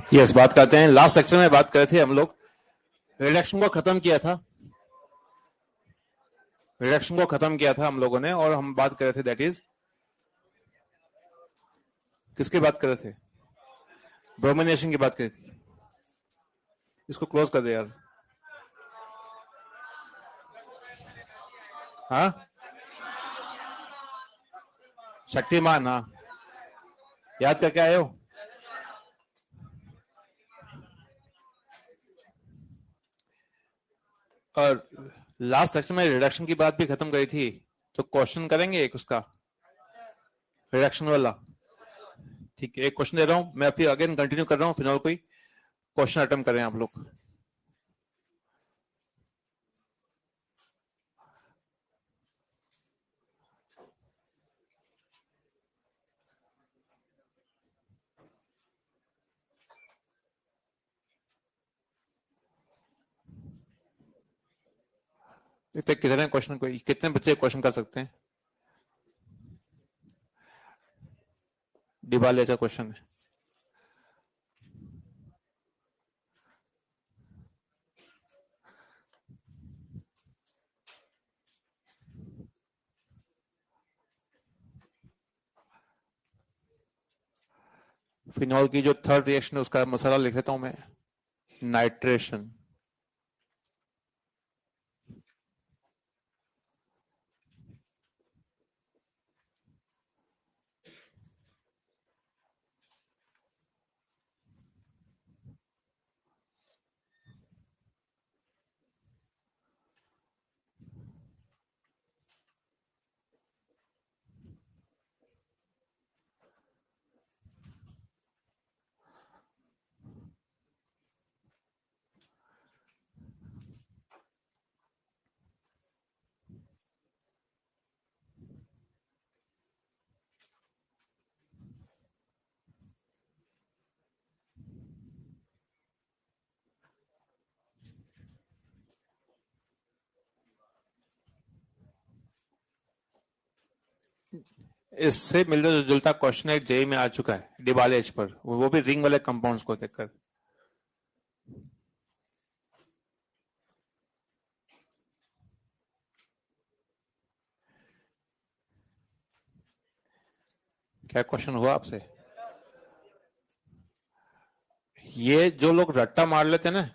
Yes, बात करते हैं। लास्ट सेक्शन में बात करे थे हम लोग, रिडक्शन को खत्म किया था। रिडक्शन को खत्म किया था हम लोगों ने, और हम बात कर रहे थे दैट इज किसकी बात कर रहे थे? ब्रोमिनेशन की बात करी थी। इसको क्लोज कर दे यार। हाँ, शक्तिमान। हाँ, याद करके आए हो? और लास्ट सेक्शन में रिडक्शन की बात भी खत्म करी थी, तो क्वेश्चन करेंगे एक उसका, रिडक्शन वाला। ठीक है, एक क्वेश्चन दे रहा हूं मैं, फिर अगेन कंटिन्यू कर रहा हूं, फिलहाल कोई क्वेश्चन अटेम्प्ट करें आप लोग। कितने क्वेश्चन, कोई कितने बच्चे क्वेश्चन कर सकते हैं? डिबाले का क्वेश्चन है। फिनॉल की जो थर्ड रिएक्शन है उसका मसाला लिख लेता हूं मैं, नाइट्रेशन। इससे मिलता जुलता क्वेश्चन एक जेई में आ चुका है, डिबाले एच पर, वो भी रिंग वाले कंपाउंड्स को देखकर। क्या क्वेश्चन हुआ आपसे? ये जो लोग रट्टा मार लेते हैं ना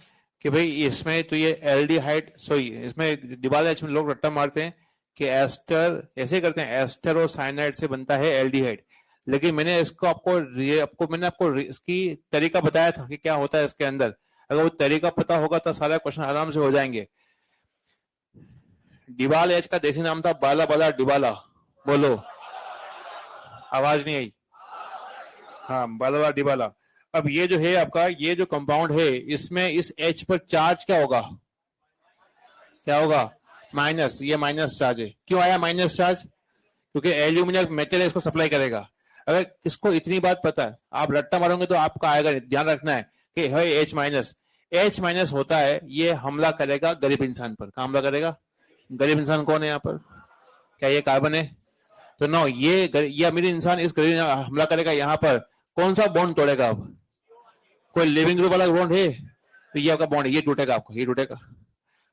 कि भाई इसमें तो ये एल्डिहाइड, सॉरी इसमें डिबाले एच में लोग रट्टा मारते हैं कि एस्टर, ऐसे करते हैं, एस्टर और साइनाइड से बनता है एल्डिहाइड। लेकिन मैंने इसको मैंने आपको इसकी तरीका बताया था कि क्या होता है इसके अंदर। अगर वो तरीका पता होगा तो सारा क्वेश्चन आराम से हो जाएंगे। डिबाल एच का देसी नाम था बाला बाला डिबाला। बोलो, आवाज नहीं आई। हाँ, बाला बाला डिबाला। अब ये जो है आपका, ये जो कंपाउंड है, इसमें इस एच पर चार्ज क्या होगा? क्या होगा? माइनस। ये माइनस चार्ज है। क्यों आया माइनस चार्ज? क्योंकि एल्यूमिनियम मेटल इसको सप्लाई करेगा। अगर इसको इतनी बात पता है, आप रट्टा मारोगे तो आपका आएगा नहीं। ध्यान रखना है कि है एच माइनस। एच माइनस होता है, ये हमला करेगा गरीब इंसान पर। कहाँ हमला करेगा? गरीब इंसान कौन है यहाँ पर? क्या ये कार्बन है? तो नो, ये अमीर इंसान इस गरीब हमला करेगा यहाँ पर। कौन सा बॉन्ड तोड़ेगा? अब कोई लिविंग ग्रुप वाला बॉन्ड है तो ये आपका बॉन्ड है, ये टूटेगा, आपको ये टूटेगा।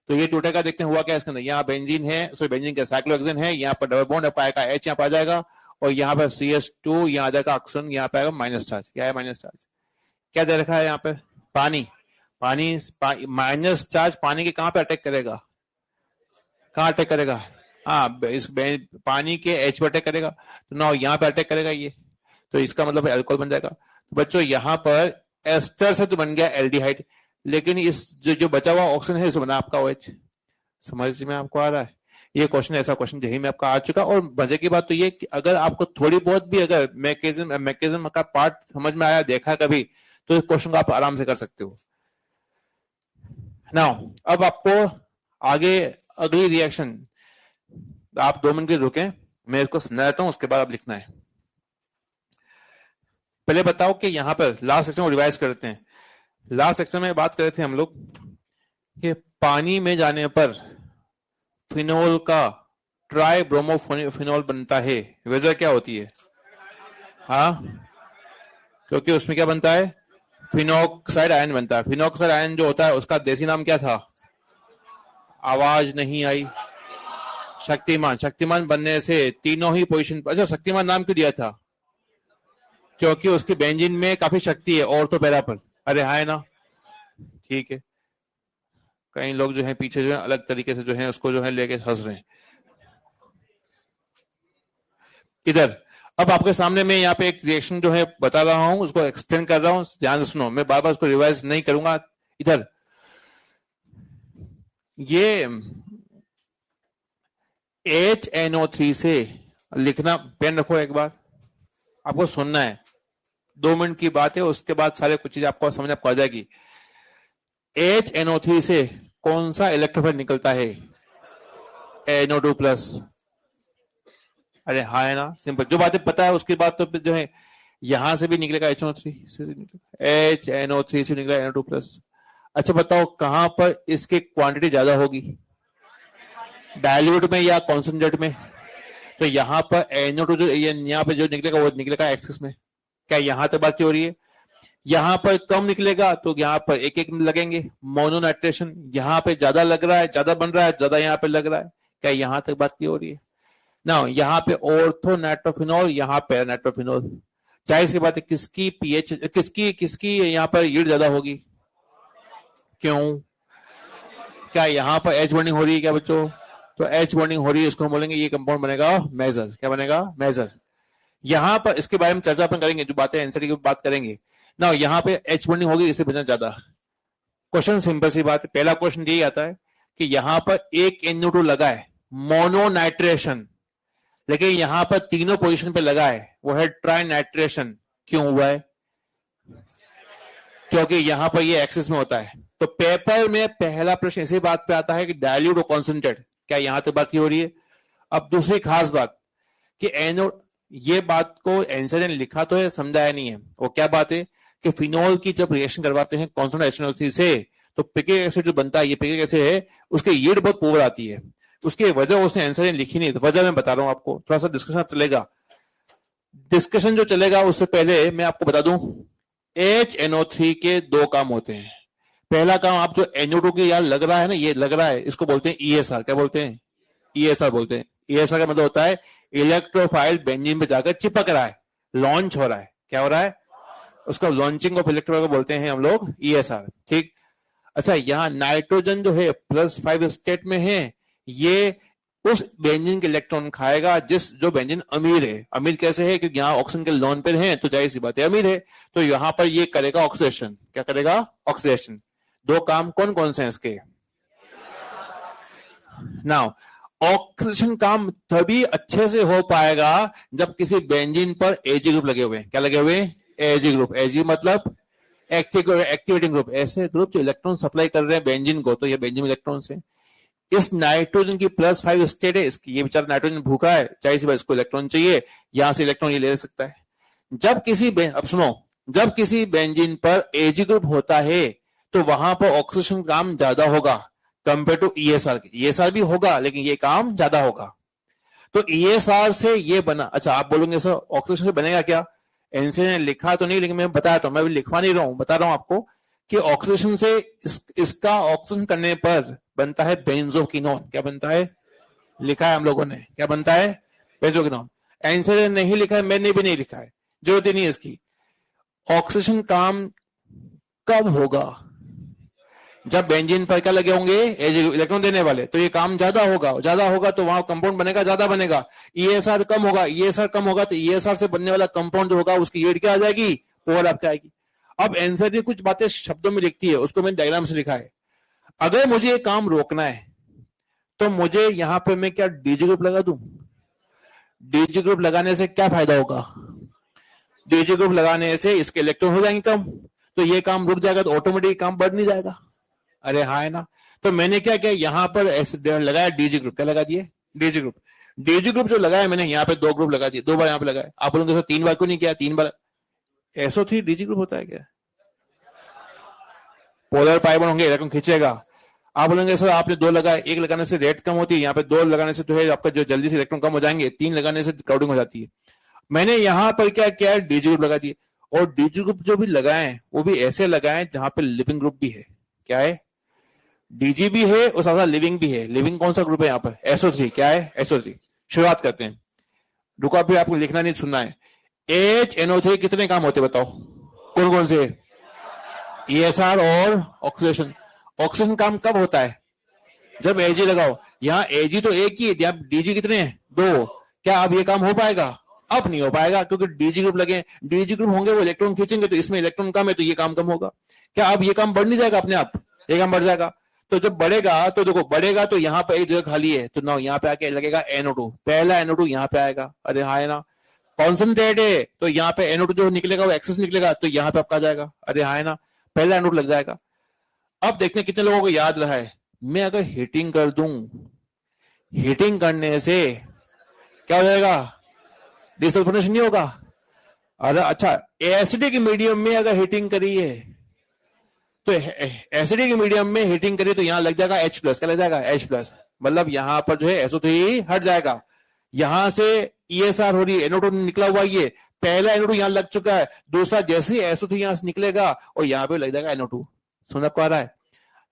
तो ये टूटेगा। देखते हैं हुआ क्या इसके अंदर। यहाँ बेंजीन है, सॉरी बेंजीन का साइक्लोहेक्सेन है, यहाँ पर डबल बॉन्ड पाएगा एच, यहाँ पर आ जाएगा, और यहाँ पर CH2 यहाँ आ जाएगा ऑक्सीजन, यहाँ पे आएगा माइनस चार्ज। क्या है माइनस चार्ज? क्या दे रखा है यहाँ पे? पानी। पानी माइनस चार्ज पानी के कहाँ पे अटैक करेगा? कहाँ अटैक करेगा? हाँ, इस पानी के एच पर अटैक करेगा। तो ना यहाँ पे अटैक करेगा ये, तो इसका मतलब अल्कोहल बन जाएगा। तो बच्चों यहाँ पर एस्टर से तो बन गया एल्डिहाइड, लेकिन इस जो बचा हुआ ऑक्सीजन है, इसे बना आपका OH। समझ में आपको आ रहा है? ये क्वेश्चन, ऐसा क्वेश्चन यही में आपका आ चुका। और मजे की बात तो ये कि अगर आपको थोड़ी बहुत भी अगर मैकेनिज्म का पार्ट समझ में आया, देखा कभी, तो इस क्वेश्चन को आप आराम से कर सकते हो। नाउ अब आपको आगे अगली रिएक्शन, आप 2 मिनट के रुके, मैं इसको समझाता हूं, उसके बाद आप लिखना है। पहले बताओ कि यहां पर लास्ट सेक्शन को रिवाइज करते हैं। लास्ट सेक्शन में बात कर रहे थे हम लोग कि पानी में जाने पर फिनोल का ट्राई ब्रोमोफिनोल बनता है। वजह क्या होती है? हाँ, क्योंकि उसमें क्या बनता है? फिनोक्साइड आयन बनता है। फिनोक्साइड आयन जो होता है उसका देसी नाम क्या था? आवाज नहीं आई। शक्तिमान। शक्तिमान बनने से तीनों ही पोजीशन। अच्छा, शक्तिमान नाम क्यों दिया था? क्योंकि उसके बेंजीन में काफी शक्ति है और तो पैरा पर। अरे हाँ, है ना? ठीक है। कई लोग जो है पीछे जो है अलग तरीके से जो है उसको जो है लेके हंस रहे हैं। इधर अब आपके सामने मैं यहाँ पे एक रिएक्शन जो है बता रहा हूं, उसको एक्सप्लेन कर रहा हूं, ध्यान से सुनो, मैं बार बार उसको रिवाइज नहीं करूंगा। इधर ये HNO3 से लिखना, पेन रखो एक बार, आपको सुनना है, 2 मिनट की बात है, उसके बाद सारे कुछ चीज आपको समझ आपको आ जाएगी। HNO3 से कौन सा इलेक्ट्रोफाइल निकलता है? NO2+। अरे हाँ, है ना? सिंपल, जो बातें पता है उसके बाद तो जो है यहां से भी निकलेगा HNO3 से HNO3 से निकलेगा NO2+। अच्छा बताओ कहां पर इसकी क्वांटिटी ज्यादा होगी, डाइल्यूट में या कॉन्सेंट्रेट में? तो यहाँ पर NO2 जो यहाँ पे जो निकलेगा वो निकलेगा एक्सिस में। क्या यहाँ तक बात हो रही है? यहाँ पर कम निकलेगा तो यहाँ पर एक एक लगेंगे, मोनोनाइट्रेशन। यहाँ पे ज्यादा लग रहा है, ज्यादा बन रहा है, ज्यादा यहाँ पे लग रहा है। क्या यहाँ तक बात हो रही है ना? यहाँ पे ऑर्थो नाइट्रोफिनॉल, यहाँ पे नाइट्रोफिनॉल। जाहिर सी बात है किसकी पीएच, किसकी यहाँ पर यील्ड ज्यादा होगी? क्यों? क्या यहाँ पर एच बॉन्डिंग हो रही है क्या बच्चों? तो एच बॉन्डिंग हो रही है, इसको हम बोलेंगे ये कंपाउंड बनेगा मेजर। क्या बनेगा? मेजर। यहां पर इसके बारे में चर्चा अपन करेंगे, जो बातें एनसीटी की बात करेंगे ना। यहाँ पे एच बॉन्डिंग होगी, इससे बचना ज्यादा। क्वेश्चन सिंपल सी बात है, पहला क्वेश्चन यही आता है कि यहां पर एक NO2 लगा है, मोनोनाइट्रेशन, लेकिन यहां पर तीनों पोजीशन पे लगा है, वो है ट्राई नाइट्रेशन। क्यों हुआ है? क्योंकि यहां पर ये एक्सिस में होता है। तो पेपर में पहला प्रश्न इसी बात पे आता है कि डाइल्यूट और कॉन्सेंट्रेट। क्या यहां तक बात की हो रही है? अब दूसरी खास बात कि एनो, ये बात को एंसर ने लिखा तो है, समझाया नहीं है। वो क्या बात है कि फिनोल की जब रिएक्शन करवाते हैं कॉन्सेंट्रेशन से, तो पिकेक एसिड जो बनता है, ये पिकेक एसिड है, उसकी यील्ड बहुत पुअर आती है। उसकी वजह उसने आंसर ने लिखी नहीं, तो वजह मैं बता रहा हूं आपको, थोड़ा सा डिस्कशन चलेगा। डिस्कशन जो चलेगा उससे पहले मैं आपको बता दूं, HNO3 के 2 काम होते हैं। पहला काम, आप जो NO2 के यार लग रहा है ना, ये लग रहा है, इसको बोलते हैं ESR। क्या बोलते हैं? ESR बोलते हैं। ESR का मतलब होता है इलेक्ट्रोफाइल बेंजीन पे जाकर चिपक रहा है, लॉन्च हो रहा है। क्या हो रहा है? उसको लॉन्चिंग ऑफ इलेक्ट्रोफाइल बोलते हैं हम लोग ESR। ठीक। अच्छा, यहां नाइट्रोजन जो है +5 स्टेट में है, ये उस बेंजीन के इलेक्ट्रॉन खाएगा जो बेंजीन अमीर है। अमीर कैसे है? क्योंकि यहाँ ऑक्सीजन के लोन पर है, तो जाहिर सी बात है अमीर है। तो यहां पर ये करेगा ऑक्सीडेशन। क्या करेगा? ऑक्सीडेशन। 2 काम कौन कौन से हैं इसके? नाउ, ऑक्सीडेशन काम तभी अच्छे से हो पाएगा जब किसी बेंजीन पर Ag ग्रुप लगे हुए हैं। क्या लगे हुए? Ag group. Ag मतलब एक्टिवेटिंग ग्रुप, ऐसे ग्रुप जो इलेक्ट्रॉन सप्लाई कर रहे हैं बेंजीन को। तो ये बेंजीन इलेक्ट्रॉन से, इस नाइट्रोजन की +5 स्टेट है इसकी, ये बेचारा नाइट्रोजन भूखा है, चाहिए सी बात इसको इलेक्ट्रॉन चाहिए, यहां से इलेक्ट्रॉन ये ले सकता है। जब किसी अब सुनो, जब किसी बेंजीन पर Ag ग्रुप होता है तो वहां पर ऑक्सीडेशन काम ज्यादा होगा कंपेयर टू ESR के। ESR भी होगा लेकिन ये काम ज्यादा होगा। तो ESR से ये बना। अच्छा, आप बोलोगे सर ऑक्सीडेशन से बनेगा क्या? एनसी ने लिखा तो नहीं, लेकिन मैं बताया तो, मैं भी लिखवा नहीं रहा हूं, बता रहा हूं आपको कि ऑक्सीडेशन से इसका ऑक्सीजन करने पर बनता है बेंजोक्विनोन। क्या बनता है? लिखा है हम लोगों ने, क्या बनता है? बेंजोक्विनोन। एनसी ने नहीं लिखा है, मैंने भी नहीं लिखा है, जरूरत ही नहीं है इसकी। ऑक्सीडेशन काम कब होगा? जब बेंजीन पर क्या लगे होंगे? इलेक्ट्रॉन देने वाले। तो ये काम ज्यादा होगा, ज्यादा होगा तो वहां कंपाउंड बनेगा, ज्यादा बनेगा। ESR कम होगा, ESR कम होगा तो ESR से बनने वाला कंपाउंड जो होगा उसकी यील्ड क्या आ जाएगी? पुअर आपके आएगी। अब एंसर ने कुछ बातें शब्दों में लिखती है, उसको मैंने डायग्राम से लिखा है। अगर मुझे ये काम रोकना है तो मुझे यहां पे मैं क्या DG ग्रुप लगा दूं? DG ग्रुप लगाने से क्या फायदा होगा? DG ग्रुप लगाने से इसके इलेक्ट्रॉन हो जाएंगे कम, तो ये काम रुक जाएगा, तो ऑटोमेटिक काम बढ़ नहीं जाएगा। अरे हाँ, है ना? तो मैंने क्या किया, यहां पर लगाया DG ग्रुप। क्या लगा दिए? DG group. DG ग्रुप जो लगाया मैंने, यहाँ पे 2 ग्रुप लगा दिए, 2 बार यहाँ पे लगाया। आप बोलोगे 3 बार क्यों नहीं किया? 3 बार। SO3 DG ग्रुप होता है क्या? पोलर पाई बॉन्ड होंगे, इलेक्ट्रॉन खींचेगा। आप बोलेंगे सर आपने 2 लगाए, 1 लगाने से रेट कम होती है, यहाँ पे 2 लगाने से तो है आपका जो जल्दी से इलेक्ट्रॉन कम हो जाएंगे, 3 लगाने से क्राउडिंग हो जाती है। मैंने यहां पर क्या किया? DG ग्रुप लगा दिए। और डीजी ग्रुप जो भी लगाए वो भी ऐसे लगाए जहां पे लिविंग ग्रुप भी है। क्या है? डीजी भी है और साथ साथ लिविंग भी है। लिविंग कौन सा ग्रुप है यहाँ पर? SO3। क्या है? SO3। शुरुआत करते हैं। रुको, अभी आपको लिखना नहीं, सुनना है। HNO3 कितने काम होते हैं बताओ? कौन कौन से? ESR और ऑक्सीडेशन। ऑक्सीडेशन काम कब होता है? जब एजी लगाओ। यहाँ एजी तो एक ही है, यहाँ डीजी कितने हैं? दो। क्या अब ये काम हो पाएगा? अब नहीं हो पाएगा, क्योंकि डीजी ग्रुप लगे। डीजी ग्रुप होंगे वो इलेक्ट्रॉन खींचेंगे, तो इसमें इलेक्ट्रॉन कम है तो ये काम कम होगा। क्या अब ये काम बढ़ नहीं जाएगा अपने आप? ये काम बढ़ जाएगा। तो जब बढ़ेगा तो देखो, बढ़ेगा तो यहाँ पे एक जगह खाली है, तो ना यहाँ पे आके लगेगा NO2। पहला NO2 यहाँ पे आएगा। अरे हाँ, है ना? कॉन्सेंट्रेट है तो यहाँ पे NO2 जो निकलेगा वो एक्सेस निकलेगा, तो यहाँ पे आपका आ जाएगा। अरे हाँ, है ना? पहला NO2 लग जाएगा। अब देखते हैं कितने लोगों को याद रहा है। मैं अगर हीटिंग कर दूं, हीटिंग करने से क्या हो जाएगा? डिसल्फोनेशन नहीं होगा? अरे अच्छा, एसिडिक मीडियम में अगर हीटिंग करी है तो एसिडिक मीडियम में हीटिंग करी तो यहां लग जाएगा H+। क्या लग जाएगा? H+। मतलब यहां पर जो है SO3 हट जाएगा। यहां से ESR हो रही है, NO2 निकला हुआ, ये पहला NO2 यहां लग चुका है। दूसरा जैसे ही SO3 यहां से निकलेगा और यहां पे लग जाएगा NO2। समझ आपको आ रहा है?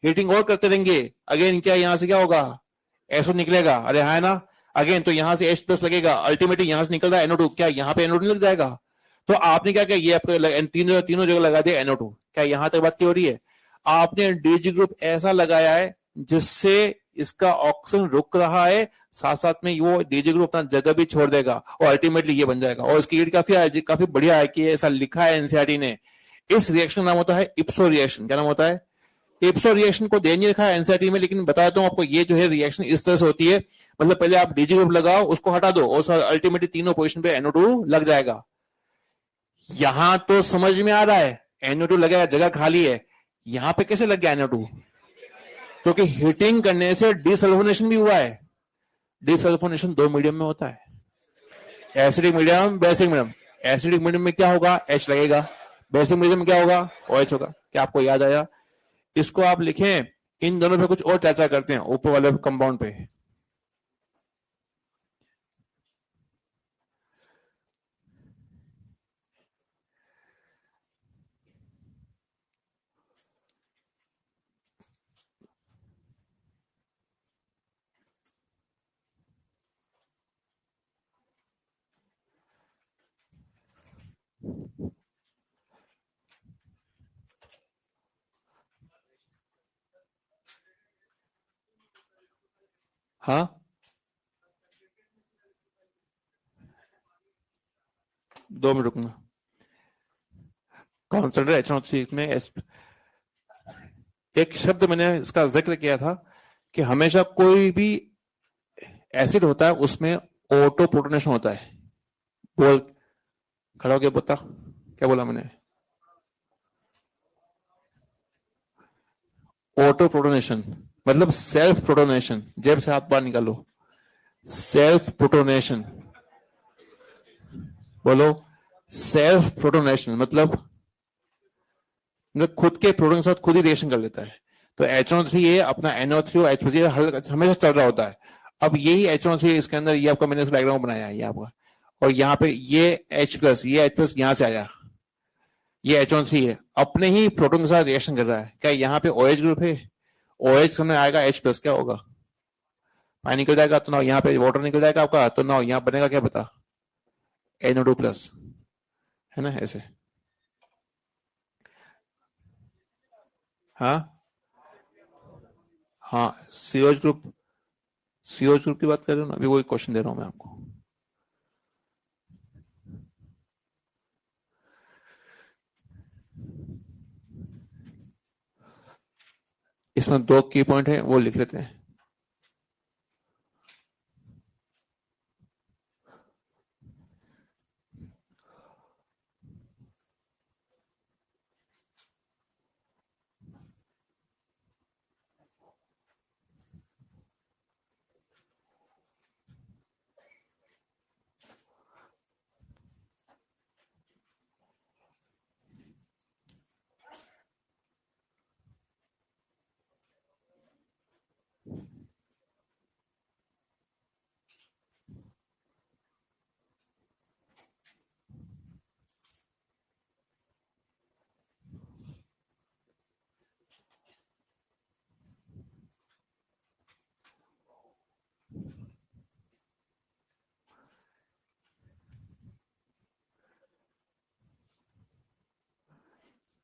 हीटिंग और करते रहेंगे। अगेन क्या यहां से क्या होगा? SO निकलेगा। अरे हाँ, है ना? अगेन तो यहां से H+ लगेगा, अल्टीमेटली यहां से निकल रहा है NO2। क्या यहाँ पे NO2 लग जाएगा? तो आपने क्या किया, ये आपको तीनों तीनों जगह लगा दिया NO2। क्या यहां तक बात की हो रही है? आपने डीजी ग्रुप ऐसा लगाया है जिससे इसका ऑक्सीजन रुक रहा है, साथ साथ में वो डीजी ग्रुप अपना जगह भी छोड़ देगा और अल्टीमेटली ये बन जाएगा। और इसकी काफी बढ़िया है कि ऐसा लिखा है एनसीईआरटी ने। इस रिएक्शन का नाम होता है इप्सो रिएक्शन। क्या नाम होता है? इप्सो रिएक्शन को दे नहीं रखा है एनसीईआरटी में, लेकिन बताता हूं आपको। ये जो है रिएक्शन इस तरह से होती है, मतलब पहले आप डीजी ग्रुप लगाओ, उसको हटा दो और अल्टीमेटली तीनों पोजीशन पे NO2 लग जाएगा। यहां तो समझ में आ रहा है, NO2 लगेगा, जगह खाली है। यहां पे कैसे लग गया NO2? क्योंकि हीटिंग करने से डिसल्फोनेशन भी हुआ है। डिसल्फोनेशन दो मीडियम में होता है, acidic medium, basic medium. Acidic medium में क्या होगा? H लगेगा। बेसिक मीडियम में क्या होगा? OH होगा। क्या आपको याद आया? इसको आप लिखें। इन दोनों पे कुछ और चर्चा करते हैं ऊपर वाले कंपाउंड पे। हाँ, 2 मिनट रुकना। कॉन्सेंट्रेट HNO3 में एक शब्द मैंने इसका जिक्र किया था कि हमेशा कोई भी एसिड होता है उसमें ऑटो प्रोटोनेशन होता है। बोल, खड़ा होके बता, क्या बोला मैंने? ऑटो प्रोटोनेशन मतलब सेल्फ प्रोटोनेशन। जेब से हाथ बाहर निकालो। सेल्फ प्रोटोनेशन बोलो। सेल्फ प्रोटोनेशन मतलब खुद के प्रोटोन के साथ खुद ही रिएक्शन कर लेता है। तो HNO3 ये अपना NO3 और H+ हमेशा चल रहा होता है। अब यही HNO3 इसके अंदर, ये आपका मैंने डायग्राम बनाया है ये आपका। और यहाँ पे ये H+, ये H+ यहां से आया, ये HNO3 है, अपने ही प्रोटोन के साथ रिएक्शन कर रहा है। क्या यहाँ पे OH ग्रुप है? OH सामने आएगा H+, क्या होगा? पानी निकल जाएगा, तो ना यहाँ पे वाटर निकल जाएगा आपका, तो ना यहाँ बनेगा क्या पता? NO2+, है ना? ऐसे। हाँ हाँ, सीओच ग्रुप की बात कर रहे हो ना? अभी वही क्वेश्चन दे रहा हूं मैं आपको। इसमें 2 की पॉइंट है, वो लिख लेते हैं।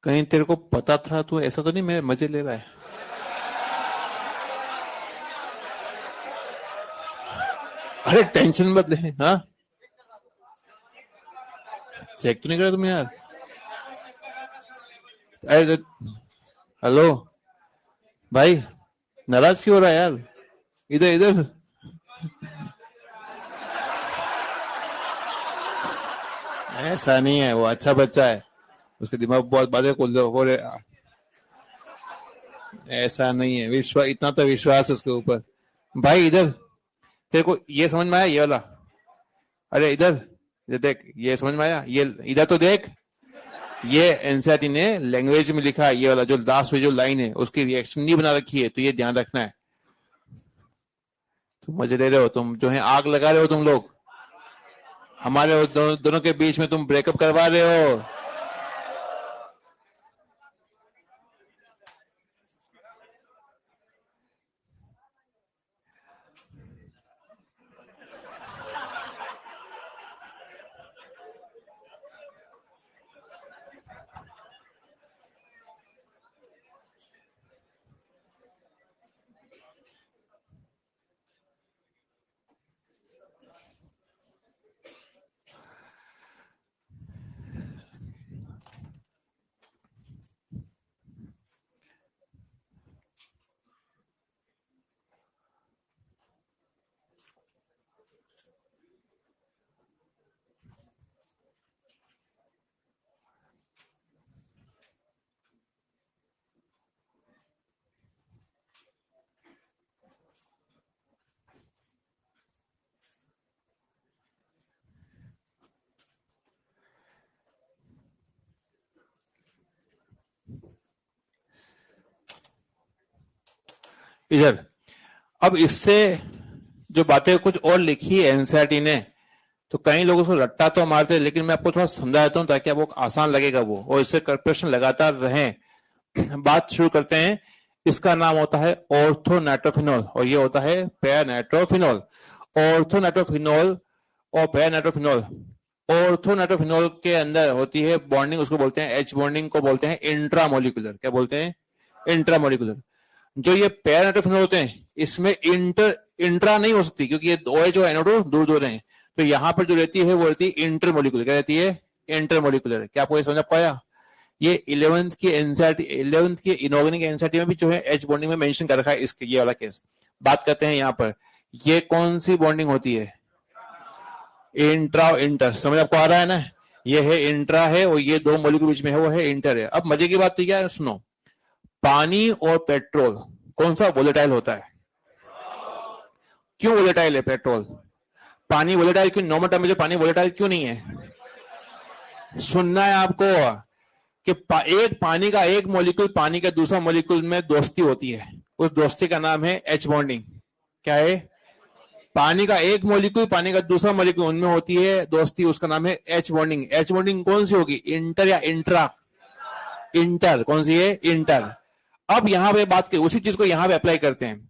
कहीं तेरे को पता था, तू ऐसा तो नहीं मेरे मजे ले रहा है? अरे टेंशन मत ले। हाँ, चेक तो नहीं करा तुम यार? अरे हेलो भाई, नाराज क्यों हो रहा है यार? इधर इधर। ऐसा नहीं है, वो अच्छा बच्चा है, उसके दिमाग बहुत बातें हो रहे। ऐसा नहीं है, विश्वास, इतना तो विश्वास है उसके ऊपर। भाई इधर, तेरे को ये समझ में आया ये वाला? अरे इधर, ये देख, ये समझ में आया? ये इधर तो देख, ये एनसीईआरटी ने लैंग्वेज में लिखा है, ये वाला जो लास्ट में जो लाइन है उसकी रिएक्शन नहीं बना रखी है, तो ये ध्यान रखना है। तुम मजे ले रहे हो, तुम जो है आग लगा रहे हो तुम लोग हमारे दोनों के बीच में, तुम ब्रेकअप करवा रहे हो। इधर, अब इससे जो बातें कुछ और लिखी है एनसीईआरटी ने, तो कई लोग उसको रट्टा तो मारते हैं, लेकिन मैं आपको थोड़ा समझा देता हूं ताकि आपको आसान लगेगा वो, और इससे प्रश्न लगातार रहें। बात शुरू करते हैं। इसका नाम होता है ऑर्थोनाइट्रोफिनॉल और ये होता है पैरानाइट्रोफिनॉल। ऑर्थोनाइट्रोफिनॉल और पैरानाइट्रोफिनॉल, ऑर्थोनाइट्रोफिनॉल के अंदर होती है बॉन्डिंग, उसको बोलते हैं एच बॉन्डिंग, को बोलते हैं इंट्रामोलिकुलर। क्या बोलते हैं? इंट्रामोलिकुलर। जो ये पैरानाइट्रोफिनॉल होते हैं, इसमें इंट्रा नहीं हो सकती, क्योंकि ये OH और NO2 दूर दूर हैं, तो यहां पर जो रहती है वो रहती है इंटरमोलिकुलर। क्या रहती है? इंटरमोलिकुलर। क्या आपको ये समझ पाया? ये 11th की एनसीईआरटी, 11th की इनऑर्गेनिक एनसीईआरटी में भी जो है एच बॉन्डिंग में मेंशन कर रखा है इसके, ये वाला केस। बात करते हैं यहाँ पर, ये कौन सी बॉन्डिंग होती है? Intra inter. समझ आपको आ रहा है ना? ये है इंट्रा है, और ये दो मॉलिक्यूल बीच में है वो है इंटर है। अब मजे की बात तो क्या है, सुनो। पानी और पेट्रोल कौन सा वोलेटाइल होता है? क्यों वोलेटाइल है पेट्रोल? पानी वोलेटाइल क्यों? नॉर्मल टेम्परेचर पानी वोलेटाइल क्यों नहीं है? सुनना है आपको कि एक पानी का एक मॉलिक्यूल पानी का दूसरा मॉलिक्यूल में दोस्ती होती है, उस दोस्ती का नाम है एच बॉन्डिंग। क्या है? पानी का एक मॉलिक्यूल पानी का दूसरा मॉलिक्यूल उनमें होती है दोस्ती, उसका नाम है एच बॉन्डिंग। एच बॉन्डिंग कौन सी होगी? इंटर या इंट्रा? इंटर। कौन सी है? इंटर। अब यहां पे बात करें, उसी चीज को यहां पे अप्लाई करते हैं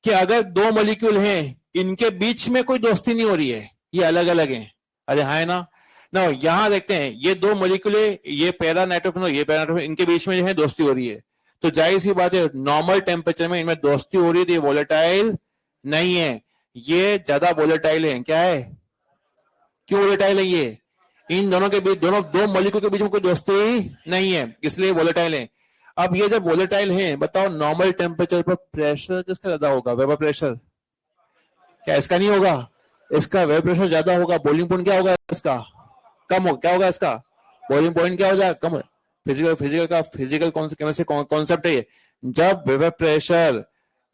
कि अगर दो मॉलिक्यूल हैं, इनके बीच में कोई दोस्ती नहीं हो रही है, ये अलग अलग हैं। अरे हाँ है ना? ना, यहां देखते हैं, ये दो मॉलिक्यूल है, ये पैरानाइट्रोफिनॉल ये पैरानाइट्रोफिनॉल, इनके बीच में जो है दोस्ती हो रही है, तो जाहिर सी बात है नॉर्मल टेम्परेचर में इनमें दोस्ती हो रही है, तो ये वोलेटाइल नहीं है, ये ज्यादा वोलेटाइल है। क्या है? क्यों वोलेटाइल है ये? इन दोनों के बीच, दोनों दो मॉलिक्यूल के बीच में कोई दोस्ती नहीं है, इसलिए वोलेटाइल है। अब ये जब वोलेटाइल है, बताओ नॉर्मल टेम्परेचर पर प्रेशर किसका ज्यादा होगा? Vapour pressure. क्या इसका नहीं होगा? इसका वेपर प्रेशर ज्यादा होगा। बॉइलिंग पॉइंट क्या होगा इसका? कम हो। क्या होगा इसका? बॉइलिंग पॉइंट क्या हो जाएगा? कम। फिजिकल केमिस्ट्री कॉन्सेप्ट है ये। जब वेपर प्रेशर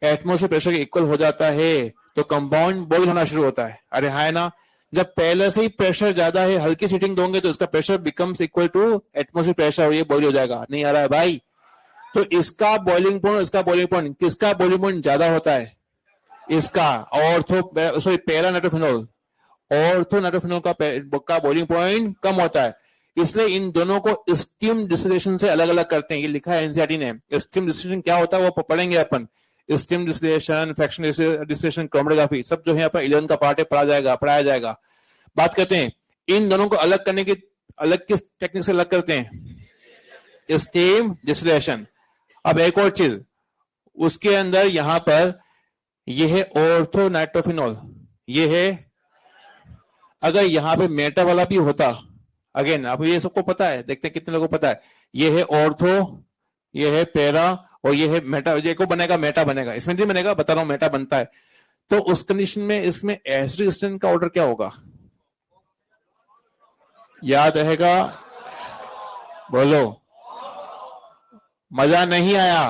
एटमोस्फेयर प्रेशर के इक्वल हो जाता है तो कंपाउंड बॉइल होना शुरू होता है। अरे हाँ है ना? जब पहले से ही प्रेशर ज्यादा है, हल्की हीटिंग दोगे तो इसका pressure becomes equal to atmosphere pressure और ये बॉइल हो जाएगा। नहीं आ रहा है भाई? तो इसका बॉइलिंग पॉइंट, इसका बॉइलिंग पॉइंट, किसका बॉइलिंग पॉइंट ज्यादा होता है? इसका। पैरानाइट्रोफिनॉल, ऑर्थोनाइट्रोफिनॉल का बॉइलिंग पॉइंट कम होता है, इसलिए इन दोनों को स्टीम डिस्टिलेशन से अलग अलग करते हैं। ये लिखा है एनसीईआरटी ने। स्टीम डिस्टिलेशन क्या होता है वो पढ़ेंगे अपन। Steam distillation, fraction distillation, chromatography, सब जो है अपन 11 का पार्ट है, पढ़ाया जाएगा। बात करते हैं इन दोनों को अलग करने की, अलग किस टेक्निक से अलग करते हैं? Steam distillation. अब एक और चीज उसके अंदर यहां पर ये है ऑर्थो नाइट्रोफिनॉल, ये है। अगर यहां पे मेटा वाला भी होता, अगेन अब ये सबको पता है, देखते हैं कितने लोगों को पता है, ये है ऑर्थो, ये है पैरा, और ये है मेटा। ये को बनेगा मेटा बनेगा, इसमें नहीं बनेगा, बता रहा हूं मेटा बनता है। तो उस कंडीशन में इसमें एसिडिक स्ट्रेन का ऑर्डर क्या होगा? याद रहेगा? बोलो, मजा नहीं आया?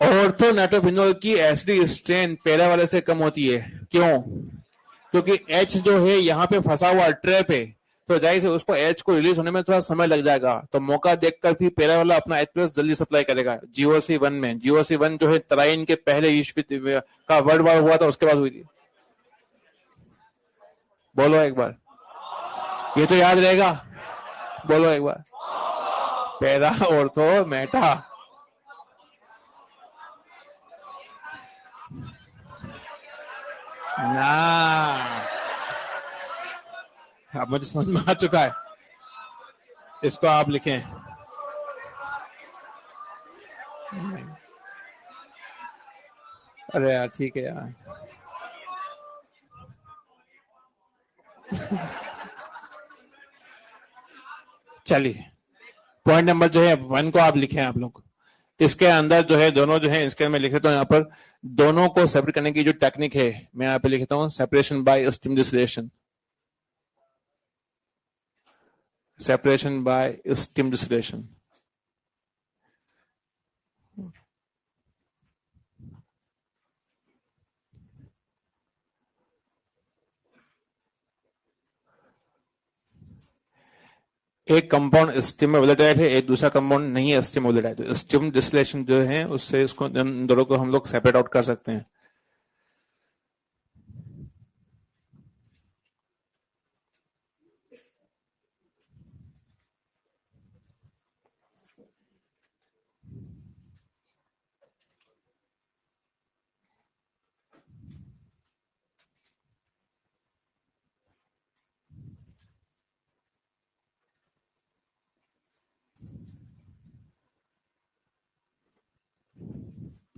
ऑर्थो नाइट्रोफिनॉल की एसिडिक स्ट्रेन पैरा वाले से कम होती है। क्यों? क्योंकि एच जो है यहाँ पे फंसा हुआ ट्रैप है, तो जाहिर से उसको एच को रिलीज होने में थोड़ा समय लग जाएगा। तो मौका देखकर फिर पैरा वाला अपना एच प्लस जल्दी सप्लाई करेगा। जीओसी 1 में, जीओसी 1 जो है तराइन के पहले विश्व का वर्ल्ड वॉर हुआ था, उसके बाद हुई थी। बोलो एक बार, ये तो याद रहेगा। बोलो एक बार, पैरा ऑर्थो मेटा। ना, अब मुझे समझ में आ चुका है। इसको आप लिखें। अरे यार ठीक है यार। चलिए, पॉइंट नंबर जो है 1 को आप लिखें आप लोग। इसके अंदर जो है दोनों जो है इसके मैं लिख देता हूं, यहाँ पर दोनों को सेपरेट करने की जो टेक्निक है मैं यहाँ पे लिखता हूं, separation by steam distillation. Separation by steam distillation. एक कंपाउंड स्टीम में वोलेटाइल है, एक दूसरा कंपाउंड नहीं है स्टीम वोलेटाइल। तो स्टीम डिस्टिलेशन जो है उससे इसको इन दोनों को हम लोग सेपरेट आउट कर सकते हैं।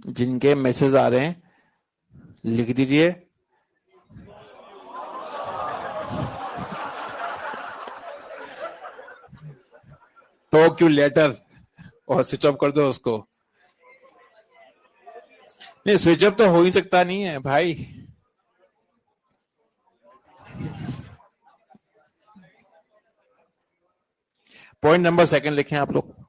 जिनके मैसेज आ रहे हैं लिख दीजिए। तो क्यों लेटर, और स्विच ऑफ कर दो उसको। नहीं, स्विच ऑफ तो हो ही सकता नहीं है भाई। पॉइंट नंबर 2 लिखें आप लोग।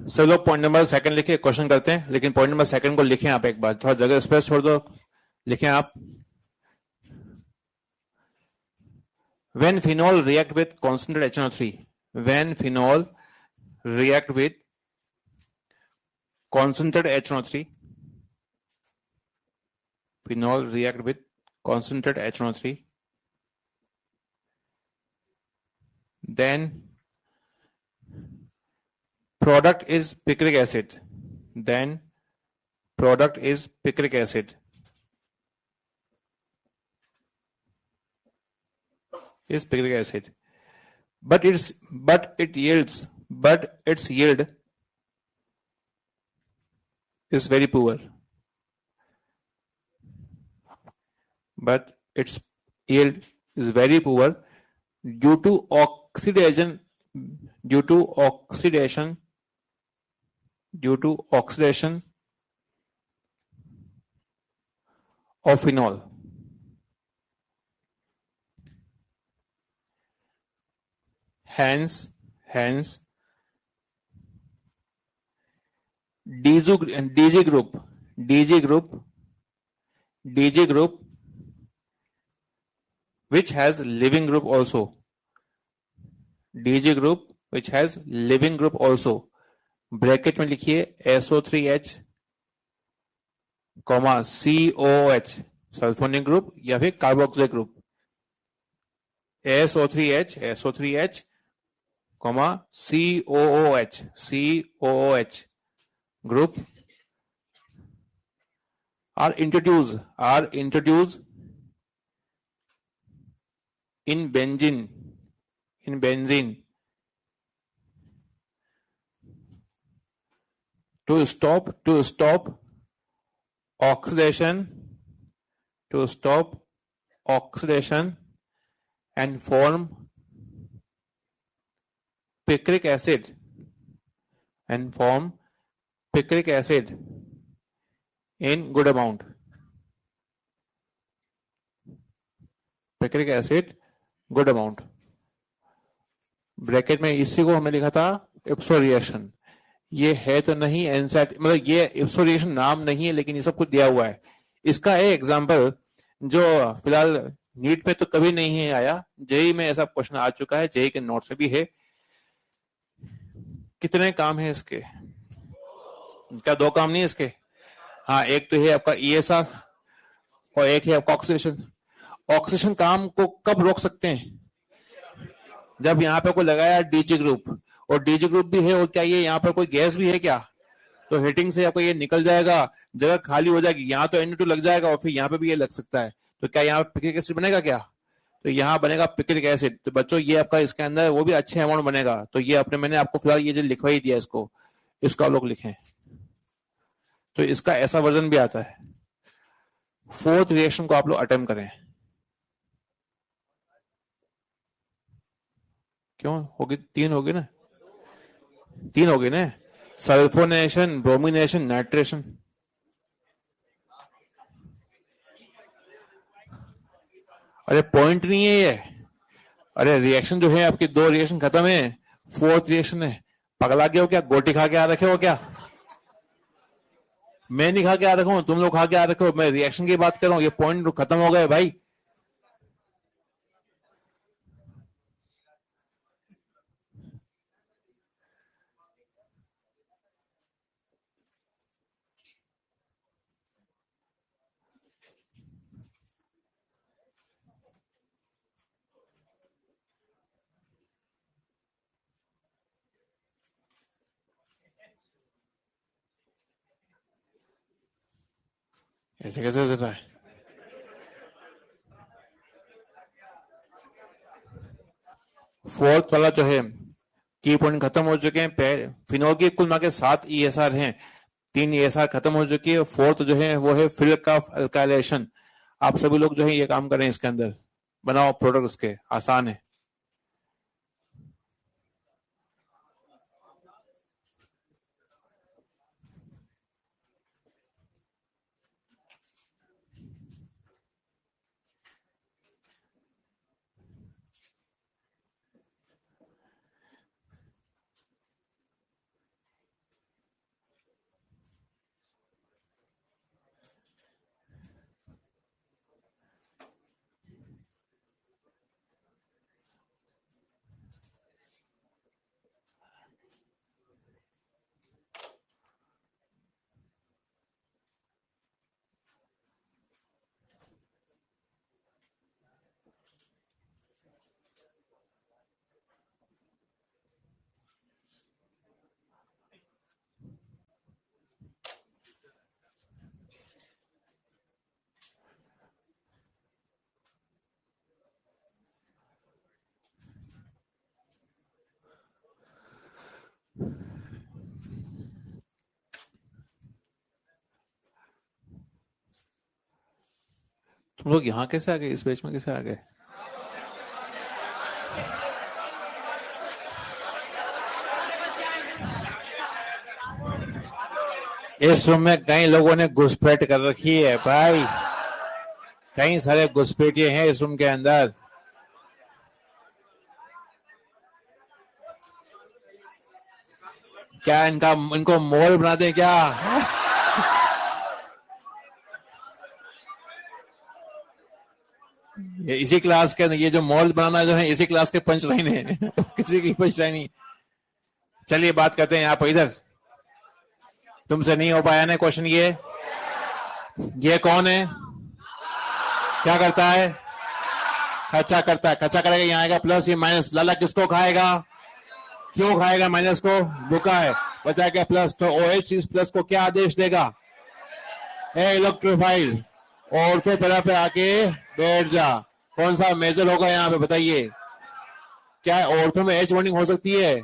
सब लोग पॉइंट नंबर 2 लिखे, क्वेश्चन करते हैं, लेकिन पॉइंट नंबर 2 को लिखें आप एक बार, थोड़ा जगह स्पेस छोड़ दो, लिखें आप। When phenol react with concentrated HNO3, when phenol react with concentrated HNO3, phenol react with concentrated HNO3, then product is picric acid. Then product is picric acid. Is picric acid, but its yield is very poor. But its yield is very poor due to oxidation of phenol. Hence DG group DG group which has living group also. DG group which has living group also. Bracket में लिखिए SO3H, COOH sulphonic group या फिर carboxylic group. SO3H, COOH group are introduced in benzene to stop oxidation and form picric acid in good amount. Picric acid good amount. Bracket में इसी को हमने लिखा था इप्सो रिएक्शन. ये है तो नहीं एनसैट, मतलब ये इप्सो रिएक्शन नाम नहीं है, लेकिन ये सब कुछ दिया हुआ है. इसका है एग्जांपल जो फिलहाल नीट पे तो कभी नहीं है आया, जेई में ऐसा क्वेश्चन आ चुका है, जेई के नोट्स में भी है. कितने काम है इसके? क्या दो काम नहीं है इसके? हाँ, एक तो है आपका ESR और एक है आपका ऑक्सीडेशन. ऑक्सीडेशन काम को कब रोक सकते हैं? जब यहाँ पे कोई लगाया DG ग्रुप, और DG ग्रुप भी है, और क्या ये यहाँ पर कोई गैस भी है क्या? तो हीटिंग से आपको ये निकल जाएगा, जगह खाली हो जाएगी, यहाँ तो Na2 लग जाएगा और फिर यहाँ पे भी ये लग सकता है. तो क्या यहाँ पिक्रिक एसिड बनेगा क्या? तो यहाँ बनेगा पिक्रिक एसिड. तो बच्चों ये आपका इसके अंदर वो भी अच्छे अमाउंट बनेगा. तो ये मैंने आपको फिलहाल ये जो लिखवा ही दिया, इसको आप लोग लिखें. तो इसका ऐसा वर्जन भी आता है. फोर्थ रिएक्शन को आप लोग अटेम्प्ट करें. क्यों होगी? 3 होगी ना? 3 होगी ना? Sulphonation, bromination, nitration. अरे पॉइंट नहीं है ये. अरे रिएक्शन जो है आपकी 2 रिएक्शन खत्म है, 4th रिएक्शन है. पगला गए हो क्या? गोटी खा के आ रखे हो क्या? मैं नहीं खा के आ रखा हूं, तुम लोग खा के आ रखे हो. मैं रिएक्शन की बात कर रहा हूं. ये पॉइंट खत्म हो गए भाई. ऐसे कैसे चल रहा है? फोर्थ वाला जो है की पॉइंट खत्म हो चुके हैं. फिनोल की कुल मिला के 7 ESR हैं, 3 ESR खत्म हो चुकी है. फोर्थ जो है वो है फिल्क का अल्काइलेशन. आप सभी लोग जो है ये काम करें, इसके अंदर बनाओ प्रोडक्ट. उसके आसान है. तुम लोग यहाँ कैसे आ गए? इस बैच में कैसे आ गए? इस रूम में कई लोगों ने घुसपैठ कर रखी है भाई. कई सारे घुसपैठिए हैं इस रूम के अंदर. क्या इनको मोल बना दें क्या? ये इसी क्लास के ये जो मॉल बनाना जो है इसी क्लास के पंच लाइन है किसी की पंच लाइन नहीं। चलिए बात करते हैं यहाँ पर, इधर तुमसे नहीं हो पाया ना क्वेश्चन। ये कौन है, क्या करता है, खर्चा करता है, खर्चा करेगा, यहाँ आएगा प्लस, ये माइनस। लाला किसको खाएगा, क्यों खाएगा माइनस को, भूखा है, बचा क्या प्लस। तो OH इस प्लस को क्या आदेश देगा, इलेक्ट्रोफाइल, और तो तरह पे आके बैठ जा। कौन सा मेजर होगा यहाँ पे बताइए, क्या ऑर्थो में H बॉन्डिंग हो सकती है।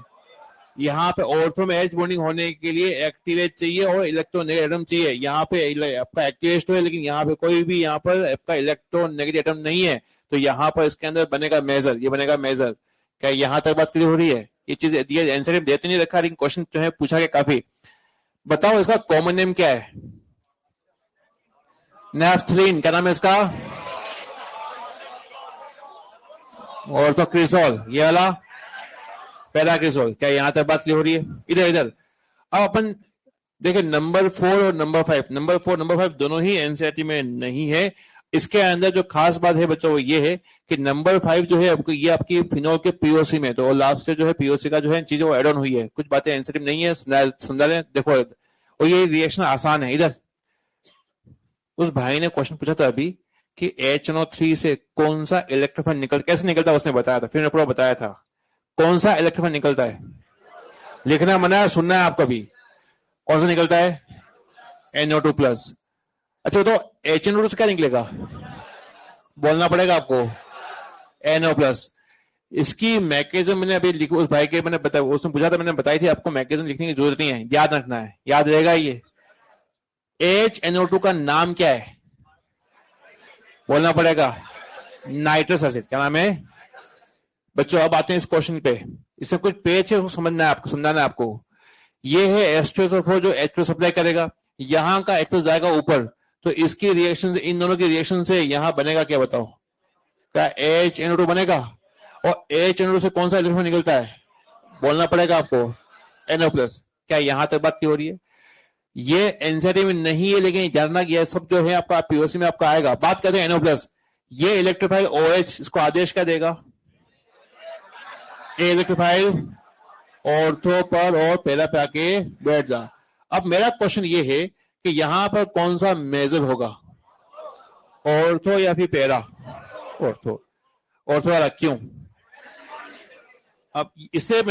यहाँ पे ऑर्थो में H बॉन्डिंग होने के लिए एक्टिव H चाहिए और इलेक्ट्रोनेगेटिव एटम चाहिए। यहाँ पे आपका एक्टिव H तो है, लेकिन यहाँ पे कोई भी यहाँ पर आपका इलेक्ट्रोनेगेटिव एटम नहीं है। तो यहाँ पर इसके अंदर बनेगा मेजर, ये बनेगा मेजर। क्या यहाँ तक बात क्लियर हो रही है। ये चीज ये आंसर देते नहीं रखा, लेकिन क्वेश्चन जो है पूछा गया काफी। बताओ इसका कॉमन नेम क्या है, नेफ्थलीन, क्या नाम है इसका, और तो क्रिसोल, ये वाला पैराक्रिसोल। क्या यहाँ तक बात क्लियर हो रही है। इधर अब अपन देखिए नंबर 4 और नंबर 5, नंबर 4 नंबर 5 दोनों ही एनसीईआरटी में नहीं है। इसके अंदर जो खास बात है बच्चों वो ये है कि नंबर 5 जो है आपको ये आपकी फिनोल के पीओसी में, तो लास्ट से जो है पीओसी का जो है चीज वो एड ऑन हुई है। कुछ बातें एनसीईआरटी में नहीं है, समझा लें। देखो और ये रिएक्शन आसान है। इधर उस भाई ने क्वेश्चन पूछा था अभी कि HNO3 से कौन सा इलेक्ट्रोफाइल कैसे निकलता है, उसने बताया था, फिर पूरा बताया था कौन सा इलेक्ट्रोफाइल निकलता है। लिखना मना है, सुनना है आपका भी। कौन सा निकलता है, NO2+। अच्छा तो HNO2 से क्या निकलेगा, बोलना पड़ेगा आपको, NO+। इसकी मैकेनिज्म मैंने अभी लिखी, उस भाई के मैंने बताया, उसने पूछा था, मैंने बताई थी आपको। मैकेनिज्म लिखने की जरूरत नहीं है, याद रखना है, याद रहेगा। ये HNO2 का नाम क्या है, बोलना पड़ेगा, नाइट्रस एसिड। क्या नाम है बच्चों। अब आते हैं इस क्वेश्चन पे, इसमें कुछ पेज है उसको समझना है आपको, समझाना है आपको। ये है H2SO4 जो H+ सप्लाई करेगा, यहां का H+ जाएगा ऊपर, तो इसकी रिएक्शन से, इन दोनों की रिएक्शन से यहां बनेगा क्या बताओ, क्या HNO2 बनेगा। और HNO2 से कौन सा इलेक्ट्रॉन निकलता है, बोलना पड़ेगा आपको, NO+। क्या यहां तक बात क्लियर हो रही है। ये एनसीईआरटी में नहीं है, लेकिन जानना ये सब जो है आपका पीओसी में आपका आएगा। बात करते हैं NO+। ये इलेक्ट्रोफाइल OH इसको आदेश क्या देगा, इलेक्ट्रोफाइल ऑर्थो पर और पैरा पे आके बैठ जा। अब मेरा क्वेश्चन ये है कि यहां पर कौन सा मेजर होगा, ऑर्थो या फिर पैरा, ऑर्थो, ऑर्थो वाला क्यों। अब इसलिए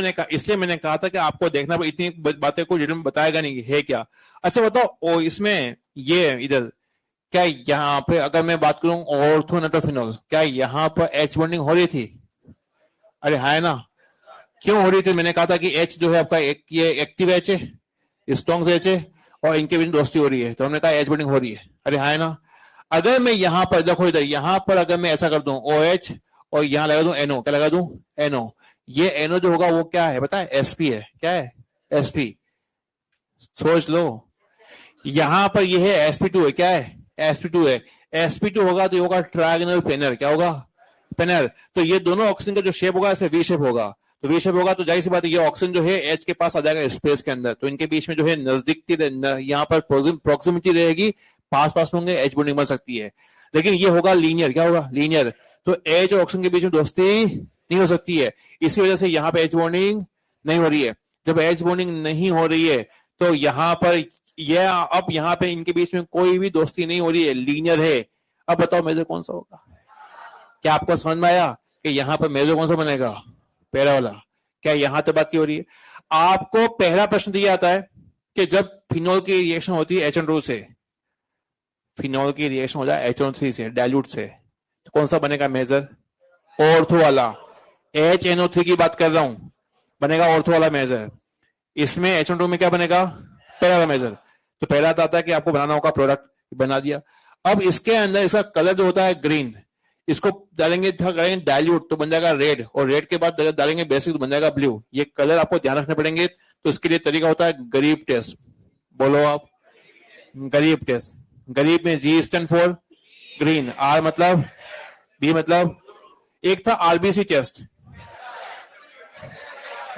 मैंने कहा था कि आपको देखना पर इतनी बातें को डिटेल में बताएगा नहीं है क्या। अच्छा बताओ इसमें ये इधर क्या यहाँ पे अगर मैं बात करूं ऑर्थो नाइट्रोफिनॉल, क्या यहाँ पर H बॉन्डिंग हो रही थी, अरे है ना, क्यों हो रही थी। मैंने कहा था कि H जो है आपका ये एक्टिव H है, स्ट्रॉन्ग H है, और इनके बीच दोस्ती हो रही है, तो हमने कहा H बॉन्डिंग हो रही है, अरे है ना। अगर मैं यहाँ पर देखो इधर, यहाँ पर अगर मैं ऐसा कर दूं OH और यहाँ लगा दूं NO, क्या लगा दूं NO, ये NO जो होगा वो क्या है पता है, SP है। क्या है, SP, सोच लो। यहां पर ये है sp2 है, क्या है sp2 है। sp2 होगा तो ये होगा ट्रायगोनल पेनर, क्या होगा पेनर। तो ये दोनों ऑक्सीजन का जो शेप होगा ऐसे वी शेप होगा, तो वी शेप होगा तो जाहिर सी बात है ये ऑक्सीजन जो है H के पास आ जाएगा स्पेस के अंदर, तो इनके बीच में जो है नजदीकती, यहाँ पर प्रोक्सिमिटी रहेगी, पास पास में होंगे, H बॉन्डिंग बन सकती है। लेकिन ये होगा लीनियर, क्या होगा लीनियर, तो H और ऑक्सीजन के बीच में दोस्ती नहीं हो सकती है, इसी वजह से यहाँ पे H बॉन्डिंग नहीं हो रही है। जब H बॉन्डिंग नहीं हो रही है तो यहाँ पर यह अब यहाँ पे इनके बीच में कोई भी दोस्ती नहीं हो रही है, लीनियर है। अब बताओ मेजर कौन सा होगा, क्या आपको समझ में आया कि यहाँ पर मेजर कौन सा बनेगा, पहला वाला। क्या यहाँ तक बात की हो रही है। आपको पहला प्रश्न दिया जाता है कि जब फिनोल की रिएक्शन होती है HNO2 से, फिनोल की रिएक्शन हो जाए HNO3 से, डाइल्यूट से, तो कौन सा बनेगा मेजर, ऑर्थो वाला। HNO3 की बात कर रहा हूं, बनेगा ऑर्थो वाला मेजर। इसमें HNO2 में क्या बनेगा, पहला वाला मेजर। तो पहला आता है कि आपको बनाना होगा प्रोडक्ट, बना दिया। अब इसके अंदर इसका कलर जो होता है ग्रीन, इसको डालेंगे डाइल्यूट तो बन जाएगा रेड, और रेड के बाद डालेंगे बेसिक तो बन जाएगा ब्लू। ये कलर आपको ध्यान रखने पड़ेंगे, तो इसके लिए तरीका होता है गरीब टेस्ट। बोलो आप, गरीब टेस्ट। गरीब में G stand for green, R मतलब, B मतलब, एक था RBC test,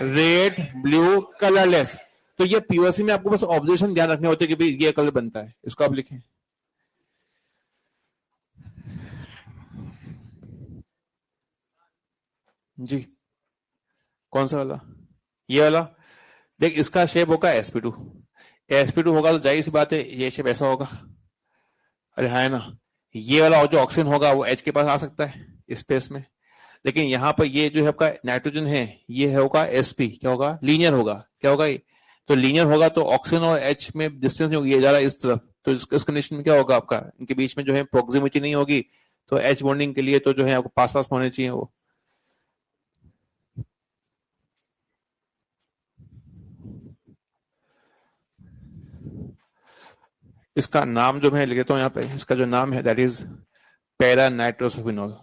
red blue colourless. तो ये पीओसी में आपको बस ऑब्जर्वेशन ध्यान रखने होते हैं कि भाई ये कलर बनता है, इसको आप लिखें। जी, कौन सा वाला? ये वाला। देख, इसका शेप होगा sp2। sp2 होगा तो जाहिर सी बात है ये शेप ऐसा होगा। अरे है ना। ये वाला जो ऑक्सीजन होगा वो H के पास आ सकता है स्पेस में। लेकिन यहाँ पर ये जो है आपका नाइट्रोजन है, ये होगा sp, क्या होगा? लीनियर होगा। क्या होगा ये? तो लीनियर होगा तो ऑक्सीजन और H में डिस्टेंस नहीं होगी, ये जा रहा है इस तरफ, तो इस कंडीशन में क्या होगा आपका? इनके बीच में जो है प्रोक्सिमिटी नहीं होगी, तो H बॉन्डिंग के लिए तो जो है आपको पास पास होने चाहिए वो। इसका नाम जो मैं लिख देता हूँ यहाँ पे, इसका जो नाम है दैट इज पैरा नाइट्रोसोफिनॉल।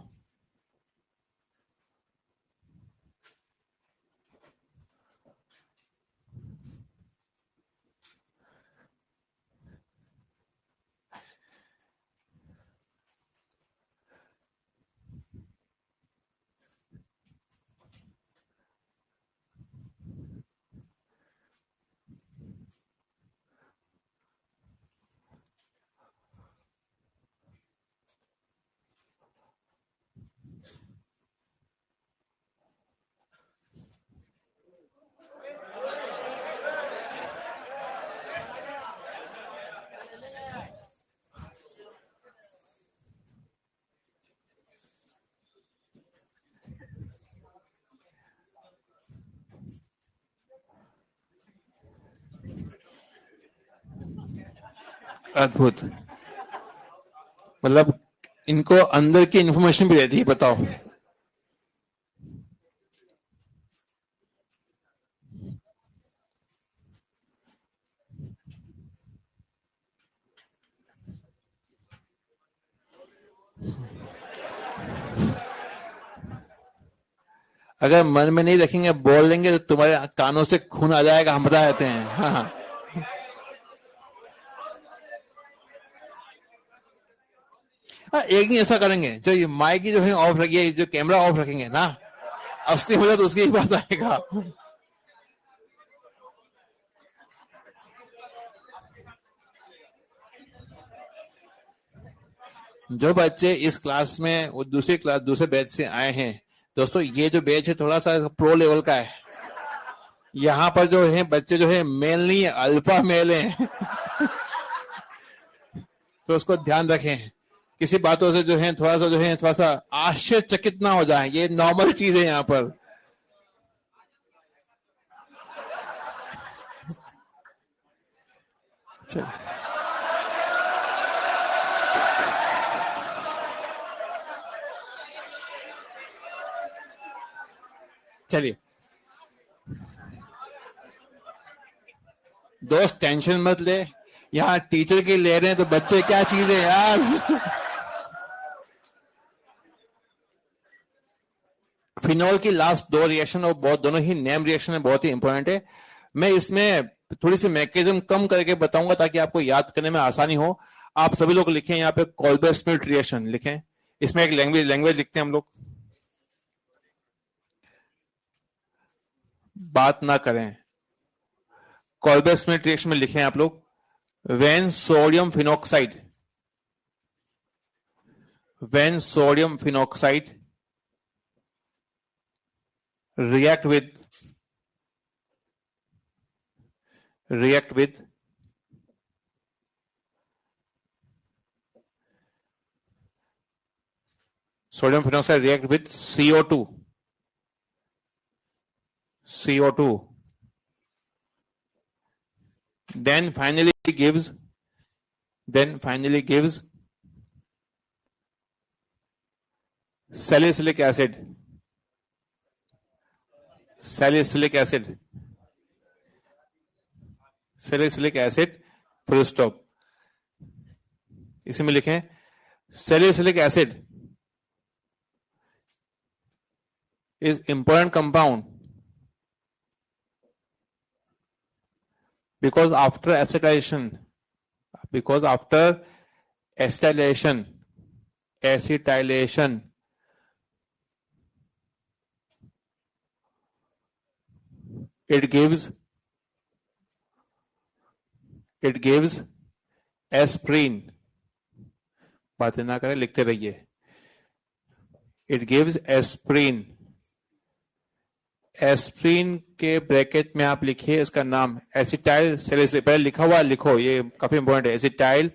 अद्भुत। मतलब इनको अंदर की इंफॉर्मेशन भी रहती है, बताओ। अगर मन में नहीं रखेंगे, बोल देंगे तो तुम्हारे कानों से खून आ जाएगा, हम बता देते हैं। हाँ हाँ। एक नहीं, ऐसा करेंगे जो ये माइक की जो है ऑफ रखिए, जो कैमरा ऑफ रखेंगे ना, असली हो जाए तो उसकी ही बात आएगा। जो बच्चे इस क्लास में वो दूसरी क्लास दूसरे बैच से आए हैं, दोस्तों ये जो बैच है थोड़ा सा प्रो लेवल का है। यहाँ पर जो है बच्चे जो है मेल नहीं है, अल्फा मेल है। तो उसको ध्यान रखें, किसी बातों से जो है थोड़ा सा आश्चर्यचकित ना हो जाए, ये नॉर्मल चीज है यहाँ पर। चलिए दोस्त, टेंशन मत ले, यहाँ टीचर की ले रहे हैं तो बच्चे क्या चीज है यार। फिनॉल की लास्ट दो रिएक्शन और बहुत दोनों ही नेम रिएक्शन है, बहुत ही इंपॉर्टेंट है। मैं इसमें थोड़ी सी मैकेनिज्म कम करके बताऊंगा ताकि आपको याद करने में आसानी हो। आप सभी लोग लिखें यहाँ पे कोल्बर स्मिट रिएक्शन लिखें। इसमें एक लैंग्वेज लिखते हैं हम लोग, बात ना करें। कोल्बर स्मिट रिएक्शन में लिखें आप लोग, when sodium phenoxide, when sodium phenoxide react with sodium phenoxide react with CO2 then finally gives salicylic acid, full stop। इसी में लिखें salicylic acid is important compound because after acetylation it gives aspirin। बातें ना करें, लिखते रहिए। it gives aspirin aspirin के bracket में आप लिखिए इसका नाम एसिटाइल सैलिसिलिक, पहले लिखा हुआ लिखो, ये काफी इंपॉर्टेंट है, acetyl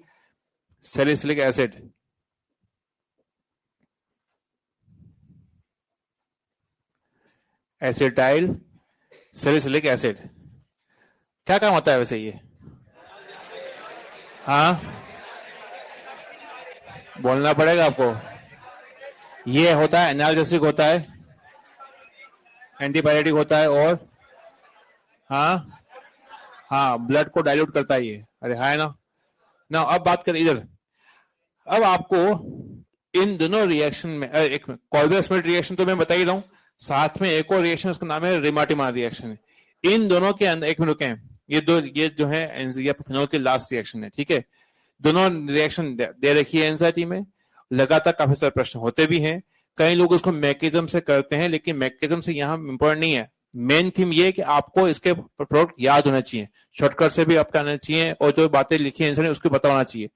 salicylic acid. Acetyl salicylic acid क्या काम होता है वैसे ये? हाँ, बोलना पड़ेगा आपको। ये होता है एनाल्जेसिक होता है, एंटीबायोटिक होता है, और हाँ हाँ ब्लड को डाइल्यूट करता है ये। अरे हाँ ना। ना अब बात करें इधर। अब आपको इन दोनों रिएक्शन में एक कॉल्बर-स्मिट रिएक्शन तो मैं बता ही रहा हूं, साथ में एक और रिएक्शन उसका नाम है रिमाटिमा रिएक्शन। इन दोनों के अंदर एक मिनट रुकें, ये जो है फिनोल के लास्ट रिएक्शन है, ठीक है। दोनों रिएक्शन दे रखी है एनसीईआरटी में, लगातार काफी सारे प्रश्न होते भी हैं, कई लोग उसको मैकेनिज्म से करते हैं, लेकिन मैकेनिज्म से यहाँ इंपॉर्टेंट नहीं है। मेन थीम ये है कि आपको इसके प्रोडक्ट याद होना चाहिए, शॉर्टकट से भी आपका आना चाहिए, और जो बातें लिखी है एनसीईआरटी उसको पता होना चाहिए।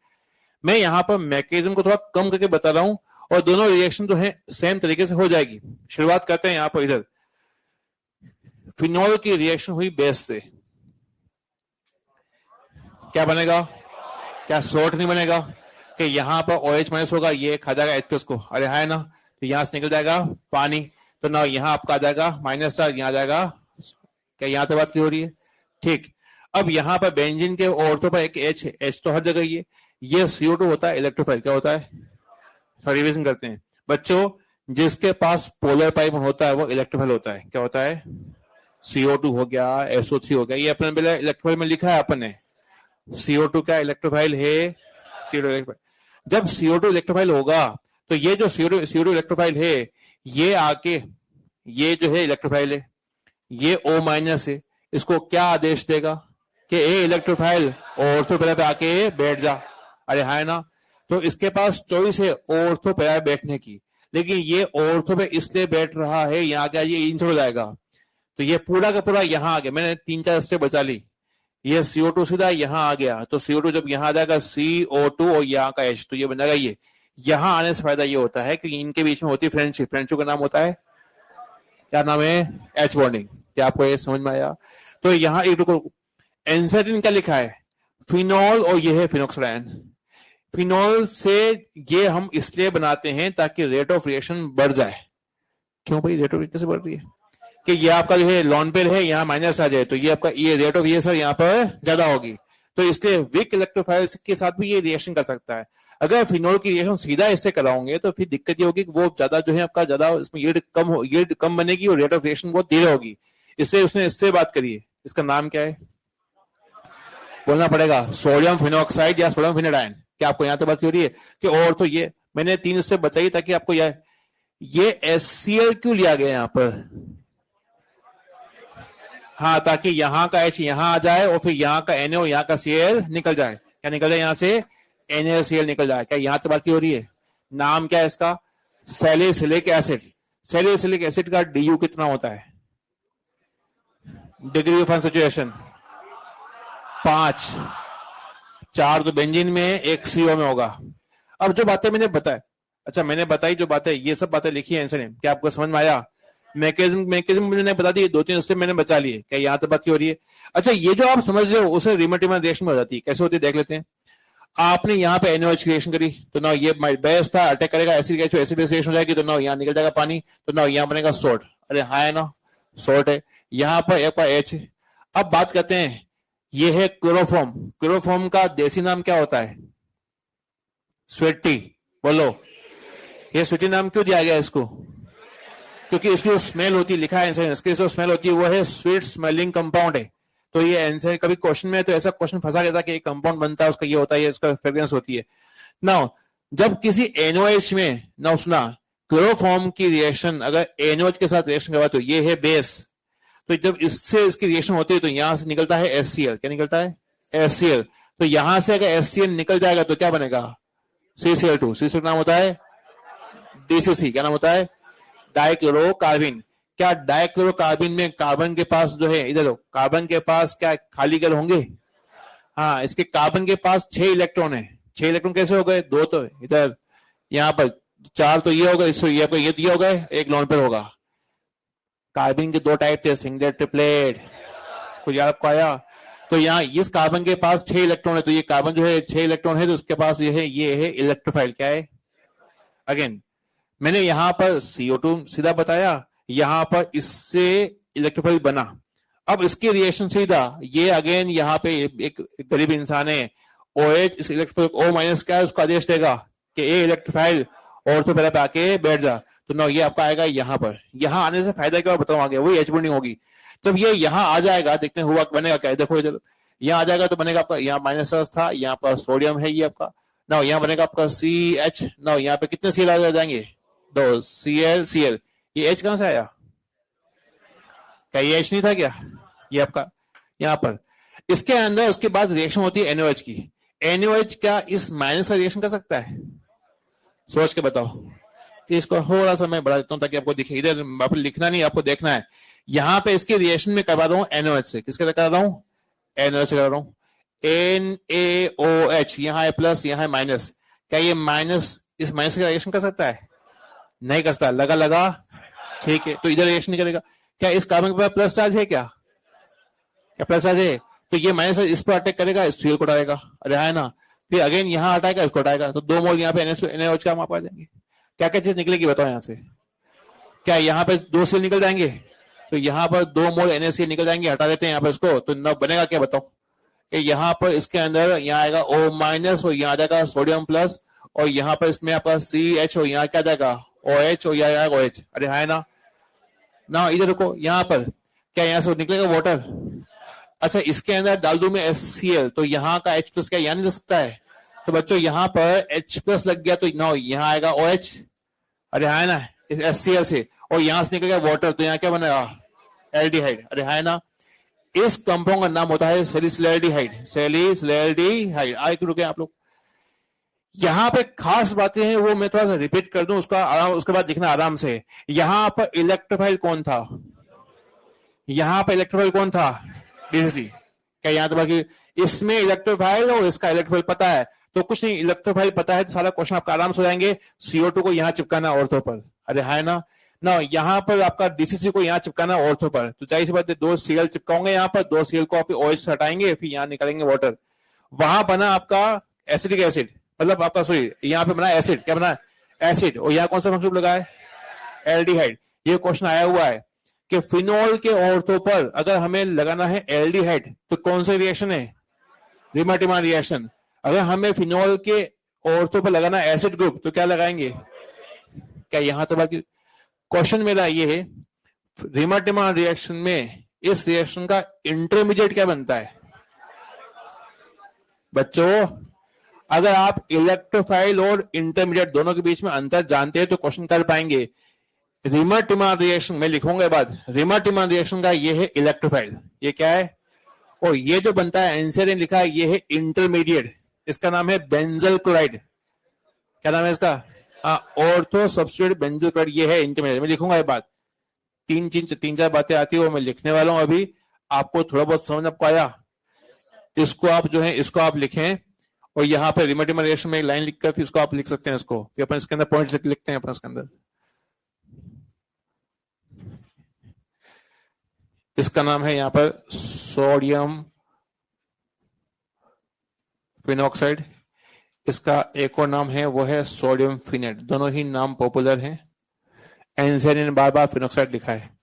मैं यहाँ पर मैकेनिज्म को थोड़ा कम करके बता रहा हूं, और दोनों रिएक्शन जो है सेम तरीके से हो जाएगी। शुरुआत करते हैं यहाँ पर। इधर फिनोल की रिएक्शन हुई बेस से, क्या बनेगा? क्या सोल्ट नहीं बनेगा कि यहाँ पर OH माइनस होगा, ये खा जाएगा H+ को, अरे है ना, तो यहां से निकल जाएगा पानी, तो ना यहाँ आपका आ जाएगा -, यहाँ जाएगा, क्या यहाँ तो बात की हो रही है? ठीक। अब यहाँ पर बेंजीन के ऑर्थो पर एक H तो हर जगह ये CO2 होता है इलेक्ट्रोफाइल, क्या होता है? रिवीजन करते हैं बच्चों, जिसके पास पोलर पाइप होता है वो इलेक्ट्रोफाइल होता है, क्या होता है? CO2 हो गया, SO3 हो गया, ये अपने इलेक्ट्रोफाइल में लिखा है अपन ने। CO2 क्या इलेक्ट्रोफाइल है? CO2 electrophile. जब CO2 इलेक्ट्रोफाइल होगा तो ये जो CO2 इलेक्ट्रोफाइल है, ये आके ये जो है इलेक्ट्रोफाइल है, ये O- है, इसको क्या आदेश देगा कि ए इलेक्ट्रोफाइल ऑर्थो पैरा पे आके बैठ जा, अरे है ना। तो इसके पास चॉइस है ऑर्थो पैरा बैठने की, लेकिन ये ऑर्थो पे इसलिए बैठ रहा है, यहाँ क्या ये इंसर्ट हो जाएगा, तो ये पूरा का पूरा यहाँ आ गया। मैंने 3-4 स्टेप बचा ली, ये CO2 सीधा यहाँ आ गया, तो CO2 जब यहाँ आ जाएगा CO2 और यहाँ का H, तो ये बन जाएगा ये। यहाँ आने से फायदा ये होता है कि इनके बीच में होती है फ्रेंडशिप, फ्रेंडशिप का नाम होता है, क्या नाम है? H bonding. क्या आपको ये समझ में आया? तो यहाँ एक एंसर्टिन क्या लिखा है? फिनॉल, और ये है फिनोक्साइड। फिनॉल से ये हम इसलिए बनाते हैं ताकि रेट ऑफ रिएक्शन बढ़ जाए। क्यों भाई रेट ऑफ रिएक्शन से बढ़ रही है? कि ये आपका जो है लॉन पेयर है, यहाँ माइनस आ जाए, तो ये आपका ये रेट ऑफ रिएक्शन यहाँ पर ज्यादा होगी, तो इसलिए वीक इलेक्ट्रोफाइल्स के साथ भी ये रिएक्शन कर सकता है। अगर फिनोल की रिएक्शन सीधा इससे कराओगे तो फिर दिक्कत ये होगी कि वो ज्यादा जो है आपका ज्यादा इसमें यील्ड कम बनेगी और रेट ऑफ रिएक्शन बहुत धीरे होगी। इससे उसने इससे बात करी है, इसका नाम क्या है? बोलना पड़ेगा, सोडियम फिनोक्साइड या सोडियम फिनाइडाइन। क्या आपको यहाँ तो बात हो रही है कि और तो ये मैंने 3 स्टेप बचाई ताकि आपको ये HCl क्यों लिया गया यहाँ पर? हाँ, ताकि यहाँ का H यहाँ आ जाए और फिर यहाँ का Na और यहाँ का Cl निकल जाए। क्या निकल जाए? यहाँ से NaCl निकल जाए। क्या यहाँ तो बात की हो रही है? नाम क्या है इसका? Salicylic acid. सैलिसिलिक एसिड का DU कितना होता है? Degree of unsaturation 5। 4 तो बेंजीन में, 1 CO में होगा। अब जो बातें मैंने बताया, अच्छा मैंने बताई जो बातें, ये सब बातें लिखी है आंसर में, क्या आपको समझ में आया? मैकेनिज्म मैंने बता दी, 2-3 स्टेप मैंने बचा लिए। क्या यहाँ तो बात की हो रही है? अच्छा, ये जो आप समझ रहे हो उसे रिमेटिमा रिएक्शन में हो जाती है। कैसे होती है देख लेते हैं। आपने यहाँ पे NaOH क्रिएशन करी, तो ना ये बेस था, अटैक करेगा एसिड गैस पे, एसिड बेस रिएक्शन हो जाएगी, तो ना यहाँ निकल जाएगा पानी, तो ना यहाँ बनेगा सोल्ट। अरे हाँ है ना, सोल्ट है। यहाँ पर एक पर H। अब बात करते हैं, ये है क्लोरोफॉर्म। क्लोरोफॉर्म का देसी नाम क्या होता है? स्वीटी। बोलो, ये स्वीटी नाम क्यों दिया गया इसको? क्योंकि इसकी जो स्मेल होती है, लिखा है आंसर, इसकी जो स्मेल होती है वो है स्वीट स्मेलिंग कंपाउंड है। तो ये आंसर कभी क्वेश्चन में तो ऐसा क्वेश्चन फंसा गया था कि एक कंपाउंड बनता है उसका ये होता है, इसका फ्रेग्रेंस होती है। नाउ जब किसी NOH में, नाउ सुना, क्लोरोफॉर्म की रिएक्शन अगर NOH के साथ रिएक्शन करवा, तो ये है बेस, तो जब इससे इसकी रिएक्शन होती है तो यहां से निकलता है HCl। क्या निकलता है? HCl। तो यहां से अगर HCl निकल जाएगा तो क्या बनेगा? CCl2। CCl नाम होता है DCC। क्या नाम होता है? डाइक्लोरोकार्बिन। क्या डाइक्लोरोकार्बिन में कार्बन के पास जो है, इधर कार्बन के पास क्या खाली गैर होंगे? हाँ, इसके कार्बन के पास 6 इलेक्ट्रॉन है। 6 इलेक्ट्रॉन कैसे हो गए? 2 तो इधर, यहाँ पर 4 तो ये हो गए, ये हो गए, 1 लॉन पेयर होगा। कार्बन के दो टाइप थे, सिंगलेट ट्रिपलेट, कुछ याद आपको आया? तो यहाँ इस कार्बन के पास 6 इलेक्ट्रॉन है, तो ये कार्बन जो है 6 इलेक्ट्रॉन है, तो उसके पास ये है इलेक्ट्रोफाइल। क्या है? अगेन मैंने यहां पर CO2 सीधा बताया, यहां पर इससे इलेक्ट्रोफाइल बना। अब इसके रिएक्शन सीधा ये अगेन यहाँ पे एक गरीब इंसान है, OH इस इलेक्ट्रोफाइल O माइनस क्या है उसका आदेश देगा कि ए इलेक्ट्रोफाइल और तो पहले पे आके बैठ जा, तो ना ये आपका आएगा यहाँ पर। यहाँ आने से फायदा क्या बताऊं आगे, वही एच बॉन्डिंग होगी। जब ये यहाँ आ जाएगा, देखते हैं हुआ बनेगा क्या। देखो इधर यहाँ आ जाएगा तो बनेगा आपका, यहाँ माइनस था, यहाँ पर सोडियम है ये आपका ना, यहाँ बनेगा आपका CH ना, यहाँ पे कितने Cl आ जाएंगे? 2 Cl। ये H कहां से आया? क्या ये H नहीं था क्या? ये आपका यहाँ पर इसके अंदर, उसके बाद रिएक्शन होती है NOH की। NOH क्या इस माइनस का रिएक्शन कर सकता है? सोच के बताओ। इसको थोड़ा सा मैं बढ़ा देता हूं ताकि आपको दिखे, इधर आपको लिखना नहीं, आपको देखना है। यहाँ पे इसके रिएक्शन में करवा रहा हूँ NOH से। किसके करा रहा हूँ? NOH से करा रहा हूँ। NaOH, यहाँ है प्लस, यहाँ है माइनस। क्या ये माइनस इस माइनस का रिएक्शन कर सकता है? नहीं कर सकता। लगा लगा, ठीक है, तो इधर रिएक्शन नहीं करेगा। क्या इस कार्बन के पास प्लस चार्ज है? क्या प्लस चार्ज है? तो ये माइनस इस पर अटैक करेगा, इस सीएल को हटाएगा, अरे है ना। फिर अगेन यहाँ हटाएगा, इसको हटाएगा, तो 2 मोल यहाँ पे NaOH का माप आ जाएंगे। क्या क्या चीज निकलेगी बताओ यहाँ से? क्या यहाँ पे 2 सील निकल जाएंगे? तो यहाँ पर 2 मोल NaCl निकल जाएंगे, हटा देते हैं यहाँ पे इसको, तो न बनेगा क्या बताओ? कि यहाँ पर इसके अंदर यहाँ आएगा O माइनस और यहाँ आ जाएगा सोडियम प्लस, और यहाँ पर इसमें आपका CH और यहाँ क्या जाएगा OH और यहाँ आएगा OH। अरे है ना इधर रुको, यहाँ पर क्या यहाँ से निकलेगा वाटर? अच्छा इसके अंदर डाल दूं मैं HCl, तो यहाँ का H प्लस क्या यहाँ नहीं लग सकता है? तो बच्चों यहाँ पर H प्लस लग गया, तो ना यहाँ आएगा OH, अरे है ना, इस HCl से, और यहां से निकल गया वाटर, तो यहाँ क्या बनेगा? एल्डिहाइड, अरे है ना। इस कंपाउंड का नाम होता है सैलिसिलैल्डिहाइड। सैलिसिलैल्डिहाइड। आगे रुके आप लोग, यहाँ पे खास बातें हैं वो मैं थोड़ा सा रिपीट कर दूं, उसका आराम, उसके बाद दिखना आराम से। यहाँ पर इलेक्ट्रोफाइल कौन था? यहाँ पर इलेक्ट्रोफाइल कौन था? DCC। क्या यहाँ तो बाकी इसमें इलेक्ट्रोफाइल और इसका इलेक्ट्रोफाइल पता है, तो कुछ नहीं, इलेक्ट्रोफाइल पता है तो सारा क्वेश्चन आपका आराम से हो जाएंगे। CO2 को यहाँ चिपकाना ऑर्थो पर, अरे है ना यहाँ पर आपका DCC को यहाँ चिपकाना ऑर्थो पर, तो जाहिर सी बात है 2 Cl चिपकाओगे यहाँ पर, 2 Cl को आप OH से हटाएंगे, फिर यहाँ निकालेंगे वाटर। वहां बना आपका एसिडिक एसिड, मतलब आपका सॉरी यहाँ पे बना एसिड, क्या बना? एसिड। और यहाँ कौन सा फंक्शन लगा है? एल्डिहाइड। ये क्वेश्चन आया हुआ है कि फिनोल के ऑर्थो पर अगर हमें लगाना है एल्डिहाइड, तो कौन सा रिएक्शन है? रिमाटिमान रिएक्शन। अगर हमें फिनोल के ऑर्थो पर लगाना एसिड ग्रुप, तो क्या लगाएंगे? क्या यहां तो बाकी क्वेश्चन मेरा ये है, रिमाटिमान रिएक्शन में इस रिएक्शन का इंटरमीडिएट क्या बनता है? बच्चों अगर आप इलेक्ट्रोफाइल और इंटरमीडिएट दोनों के बीच में अंतर जानते हैं तो क्वेश्चन कर पाएंगे। रिमाटिमान रिएक्शन में लिखूंगा बाद, रिमाटिमान रिएक्शन का ये है इलेक्ट्रोफाइल, ये क्या है? और ये जो बनता है आंसर ने लिखा है, ये है इंटरमीडिएट, इसका नाम है बेंजल क्लोराइड। क्या नाम है इसका? ऑर्थो सब्स्टिट्यूट बेंजल क्लोराइड, ये है इंटरमीडिएट। मैं लिखूंगा ये बात, तीन चार बातें आती है वो मैं लिखने वाला हूं अभी। आपको थोड़ा बहुत समझ आपको आया? इसको आप जो है इसको आप लिखें, और यहाँ पे रिमाटिमान रिएक्शन में एक लाइन लिखकर फिर इसको आप लिख सकते हैं इसको, फिर अपन इसके अंदर पॉइंट लिखते हैं अपन इसके अंदर। इसका नाम है यहाँ पर सोडियम फिनॉक्साइड, इसका एक और नाम है वो है सोडियम फिनेट। दोनों ही नाम पॉपुलर हैं, एंसर ने बार बार फिनॉक्साइड लिखा है।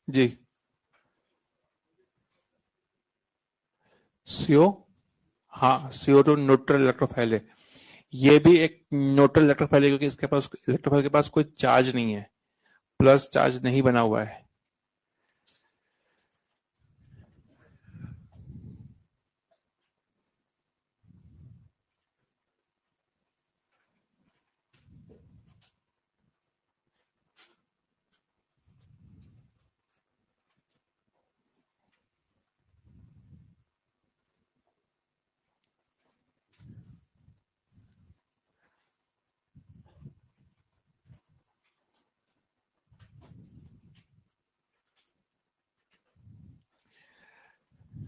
जी CO, हाँ CO2 न्यूट्रल इलेक्ट्रोफाइल है, ये भी एक न्यूट्रल इलेक्ट्रोफाइल है क्योंकि इसके पास इलेक्ट्रोफाइल के पास कोई चार्ज नहीं है, प्लस चार्ज नहीं बना हुआ है।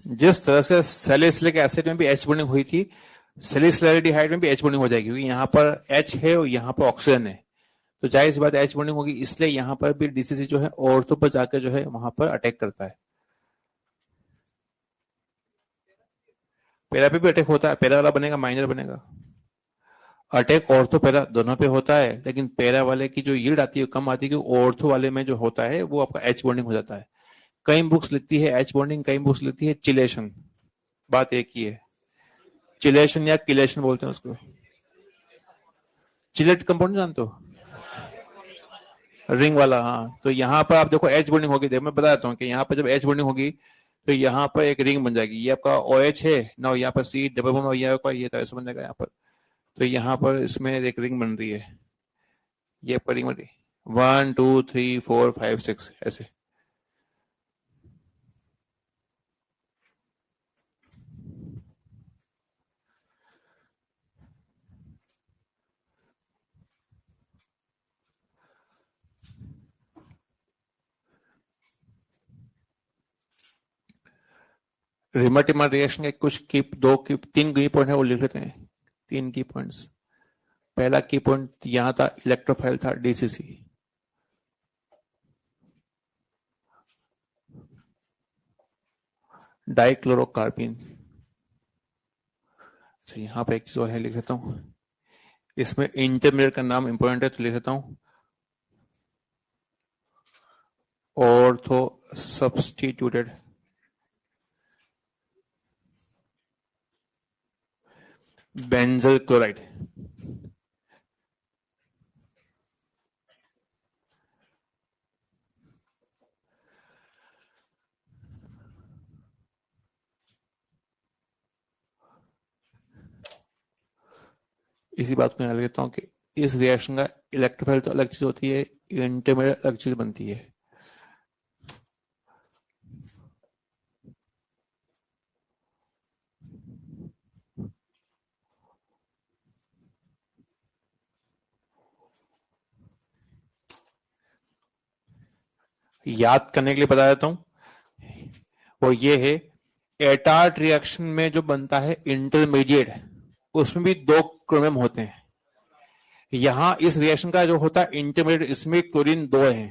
जिस तरह से सैलिसिलिक एसिड में भी एच बॉन्डिंग हुई थी, सैलिसैलिडिहाइड में भी एच बॉन्डिंग हो जाएगी, क्योंकि यहाँ पर एच है और यहाँ पर ऑक्सीजन है, तो जाहिर सी बात एच बॉन्डिंग होगी, इसलिए यहाँ पर भी डीसीसी जो है ऑर्थो पर जाकर जो है वहां पर अटैक करता है। पैरा पे भी अटैक होता है, पैरा वाला बनेगा माइनर बनेगा। अटैक ऑर्थो पैरा दोनों पे होता है, लेकिन पैरा वाले की जो यील्ड आती है कम आती है, क्योंकि ऑर्थो वाले में जो होता है वो आपका एच बॉन्डिंग हो जाता है। कई बुक्स लिखती है एच बॉन्डिंग, कई बुक्स लिखती है चिलेशन, बात एक ही है। चिलेशन या किलेशन बोलते हैं उसको। चिलेट कंपाउंड जानते हो, रिंग वाला, हाँ। तो यहाँ पर आप देखो एच बॉन्डिंग होगी, देखो मैं बताता हूँ कि यहाँ पर जब एच बॉन्डिंग होगी तो यहाँ पर एक रिंग बन जाएगी, ये आपका ओ एच है ना, यहाँ पर सी डबल बॉन्ड और ये तो ऐसा बन जाएगा यहाँ पर। तो यहाँ पर इसमें एक रिंग बन रही है, ये पर रिंग बन रही है 1 2 3 4 5 6 ऐसे। रिमर रिएक्शन के कुछ की दो की तीन की पॉइंट है वो लिख लेते हैं, तीन की पॉइंट्स। पहला की पॉइंट यहाँ था, इलेक्ट्रोफाइल था डीसीसी। डाइक्लोरोकार्बिन। अच्छा यहाँ पे एक चीज और है, लिख लेता हूँ, इसमें इंटरमीडिएट का नाम इंपॉर्टेंट है तो लिख लेता हूँ, ऑर्थो सब्सटीट्यूटेड बेंजल क्लोराइड। इसी बात को यहाँ लेता हूँ कि इस रिएक्शन का इलेक्ट्रोफाइल तो अलग चीज होती है, इंटरमीडिएट अलग चीज बनती है। याद करने के लिए बता देता हूँ, वो ये है, एटार्ट रिएक्शन में जो बनता है इंटरमीडिएट, उसमें भी दो क्रोमियम होते हैं। यहाँ इस रिएक्शन का जो होता है इंटरमीडिएट, इसमें क्लोरीन दो है,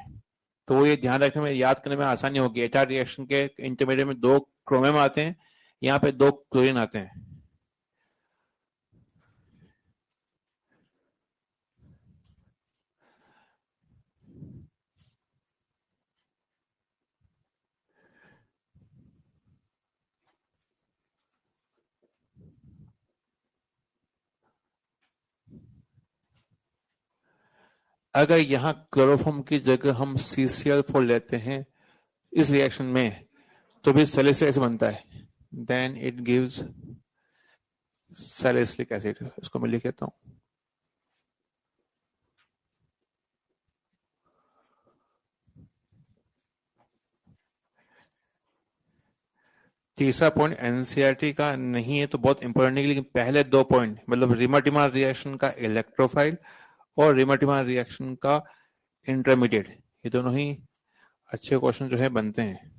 तो ये ध्यान रखने में याद करने में आसानी होगी। एटार्ट रिएक्शन के इंटरमीडिएट में दो क्रोमियम आते हैं, यहाँ पे दो क्लोरीन आते हैं। अगर यहाँ क्लोरोफॉर्म की जगह हम CCl4 लेते हैं इस रिएक्शन में, तो भी सैलिसिलिक एसिड बनता है, then it gives salicylic acid. इसको मैं लिख लेता हूँ। तीसरा पॉइंट एनसीईआरटी का नहीं है तो बहुत इंपॉर्टेंट नहीं, लेकिन पहले दो पॉइंट मतलब रिमर रिएक्शन का इलेक्ट्रोफाइल और रिमर रिएक्शन का इंटरमीडिएट, ये दोनों ही अच्छे क्वेश्चन जो है बनते हैं।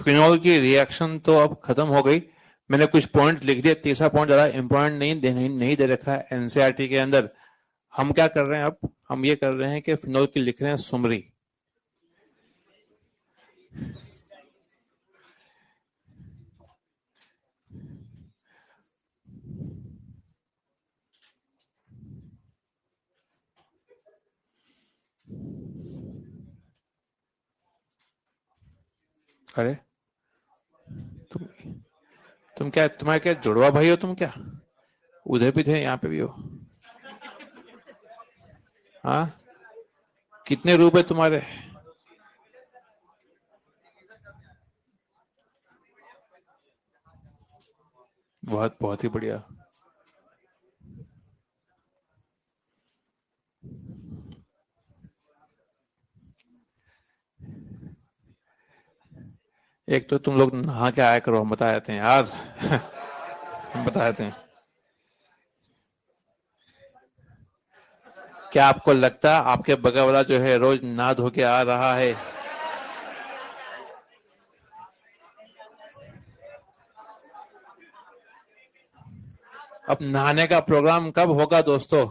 फिनोल की रिएक्शन तो अब खत्म हो गई। मैंने कुछ पॉइंट लिख दिए, तीसरा पॉइंट ज्यादा इंपॉर्टेंट नहीं दे रखा है एनसीईआरटी के अंदर। हम क्या कर रहे हैं अब, हम ये कर रहे हैं कि फिनोल की लिख रहे हैं सुमरी। अरे तुम तुम क्या, तुम्हारे क्या जुड़वा भाई हो तुम क्या? उधर भी थे, यहाँ पे भी हो। हाँ, कितने रूप है तुम्हारे? बहुत बहुत ही बढ़िया। एक तो तुम लोग नहा के आया करो, हम बता देते हैं यार। हम बता देते हैं। क्या आपको लगता है आपके बगल वाला जो है रोज नहा धो के आ रहा है? अब नहाने का प्रोग्राम कब होगा दोस्तों?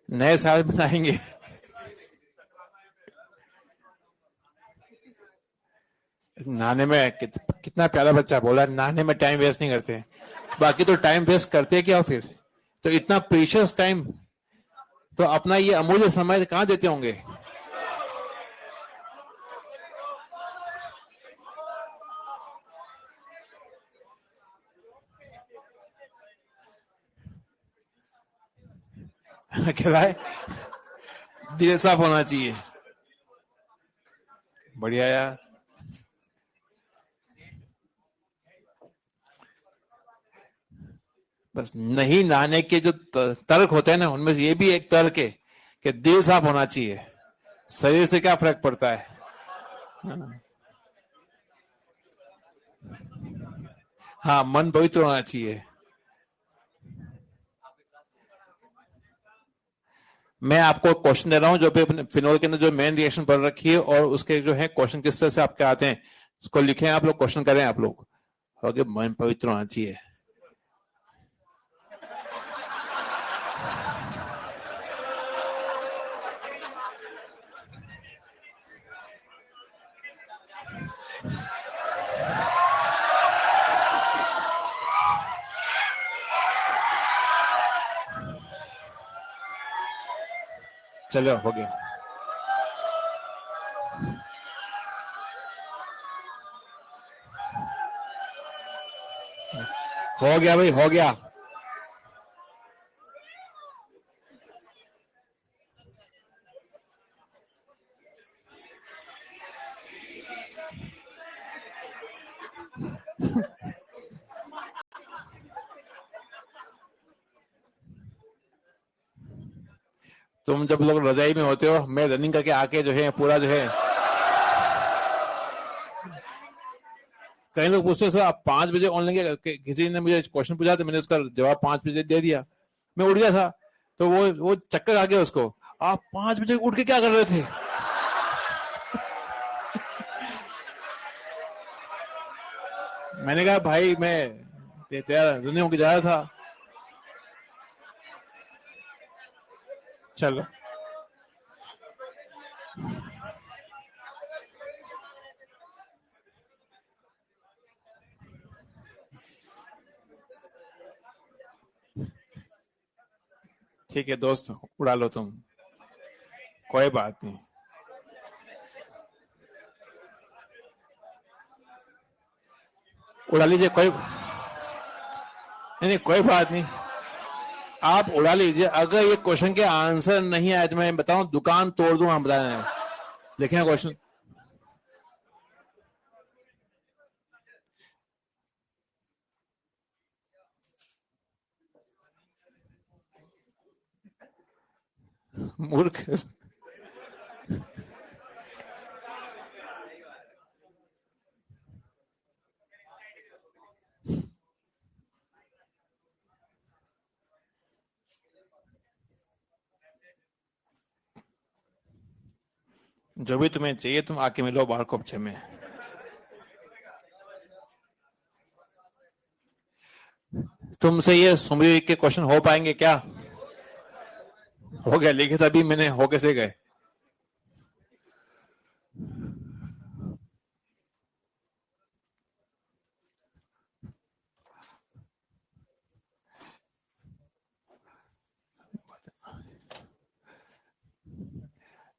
नए साल में नहाएंगे? नहाने में कितना प्यारा बच्चा बोला, नहाने में टाइम वेस्ट नहीं करते। बाकी तो टाइम वेस्ट करते क्या फिर? तो इतना प्रीशियस टाइम, तो अपना ये अमूल्य समय कहाँ देते होंगे? क्या है? दिल साफ होना चाहिए। बढ़िया यार। बस नहीं नहाने के जो तर्क होते हैं ना, उनमें से ये भी एक तर्क है कि दिल साफ होना चाहिए। शरीर से क्या फर्क पड़ता है? हाँ, मन पवित्र होना चाहिए। मैं आपको क्वेश्चन दे रहा हूं, जो भी अपने फिनोल के अंदर जो मेन रिएक्शन पढ़ रखी है और उसके जो है क्वेश्चन किस तरह से आपके आते हैं, उसको लिखें आप लोग, क्वेश्चन करें आप लोग। ओके, मन पवित्र होना चाहिए। चलो हो गया, हो गया भाई, हो गया। तुम जब लोग रजाई में होते हो, मैं रनिंग करके आके जो है पूरा जो है, कई लोग पूछते हैं सर आप 5 बजे ऑनलाइन, किसी ने मुझे क्वेश्चन पूछा तो मैंने उसका जवाब 5 बजे दे दिया। मैं उठ गया था, तो वो चक्कर आ गया उसको, आप 5 बजे उठ के क्या कर रहे थे? मैंने कहा भाई मैं तेरा रनिंग होके जा रहा था। चलो ठीक है दोस्त, उड़ा लो तुम, कोई बात नहीं। उड़ा लीजिए, कोई नहीं, नहीं कोई बात नहीं, आप उड़ा लीजिए। अगर ये क्वेश्चन के आंसर नहीं आए तो मैं बताऊं, दुकान तोड़ दूं, हम बता रहे हैं। देखें क्वेश्चन। मूर्ख। जो भी तुम्हें चाहिए तुम आके मिलो बार कोपचे में। तुमसे ये सुमरी के क्वेश्चन हो पाएंगे क्या? हो गया लिखित, अभी मैंने हो कैसे गए।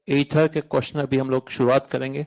ईथर के क्वेश्चन अभी हम लोग शुरुआत करेंगे।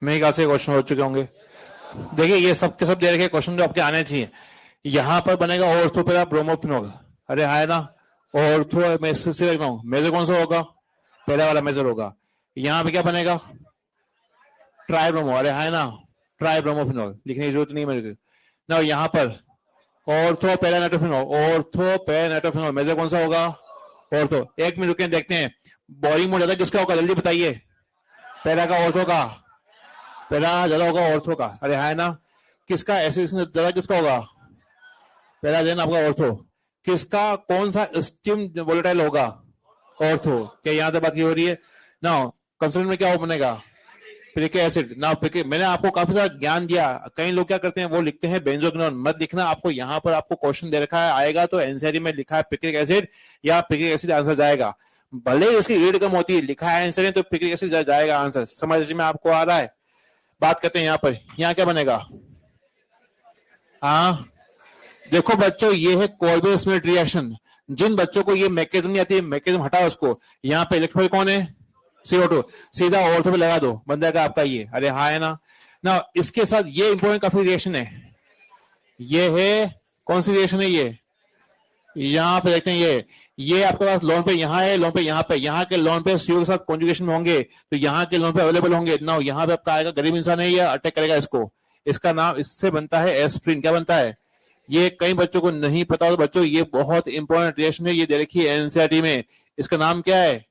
मेरे ख्याल से क्वेश्चन हो चुके होंगे। देखिए ये सब के सब दे रखे क्वेश्चन जो आपके आने चाहिए। यहां पर बनेगा ऑर्थोपेरा ब्रोमोफिनॉल, अरे है ना। ऑर्थो मैं इससे लिख रहा हूं, मेजर कौन सा होगा? पहला वाला मेजर होगा। यहाँ पे क्या बनेगा? ट्राइब्रोमो, अरे है ना। ट्राइब्रोमोफिनॉल लिखने की जरूरत नहीं मेरे को ना। यहाँ पर ortho paranitrophenol, ortho paranitrophenol major कौन सा होगा? ऑर्थो। एक मिनट रुके देखते हैं बॉरिंग मोड ज्यादा किसका होगा, जल्दी बताइए। पैरा का, ऑर्थो का? पैरा ज्यादा होगा ऑर्थो का, अरे है ना। किसका एसिड ज्यादा किसका होगा? पैरा देना आपका ऑर्थो। किसका कौन सा स्टीम वोलेटाइल होगा? ऑर्थो। क्या यहाँ से बात की हो रही है ना? कंसोनेंट में क्या हो बनेगा? पिरिक एसिड ना। मैंने आपको काफी सारा ज्ञान दिया। कई लोग क्या करते हैं वो लिखते हैं बेंजोक्विनोन, मत लिखना। आपको यहाँ पर आपको क्वेश्चन दे रखा है, आएगा तो एनसीईआरटी में लिखा है पिरिक एसिड या पिरिक एसिड आंसर जाएगा। भले इसकी रीड कम होती है, लिखा है आंसर तो पिरिक एसिड जाएगा आंसर। समझ में आपको आ रहा है? बात करते हैं यहाँ पर, यहाँ क्या बनेगा? हाँ देखो बच्चों, ये है कोल्बे-स्मिथ रिएक्शन। जिन बच्चों को ये मैकेनिज्म नहीं आती, मैकेनिज्म हटाओ उसको। यहाँ पे इलेक्ट्रोफाइल कौन है? CO2। सीधा ऑर्थो पे लगा दो, बन जाएगा आपका ये, अरे हाँ है ना। ना इसके साथ ये इंपॉर्टेंट काफी रिएक्शन है। ये है कौन सी रिएक्शन है ये? यहाँ पे देखते हैं ये आपके पास लोन पे यहाँ है, लोन पे यहाँ पे, यहाँ के लोन पे CO के साथ कॉन्जुगेशन में होंगे तो यहाँ के लोन पे अवेलेबल होंगे ना। यहाँ पे आपका आएगा, गरीब इंसान है, ये अटैक करेगा इसको। इसका नाम इससे बनता है एस्प्रिन। क्या बनता है? ये कई बच्चों को नहीं पता हो। बच्चों ये बहुत इंपॉर्टेंट रिएक्शन है, ये दे रखी है एनसीईआरटी में। इसका नाम क्या है?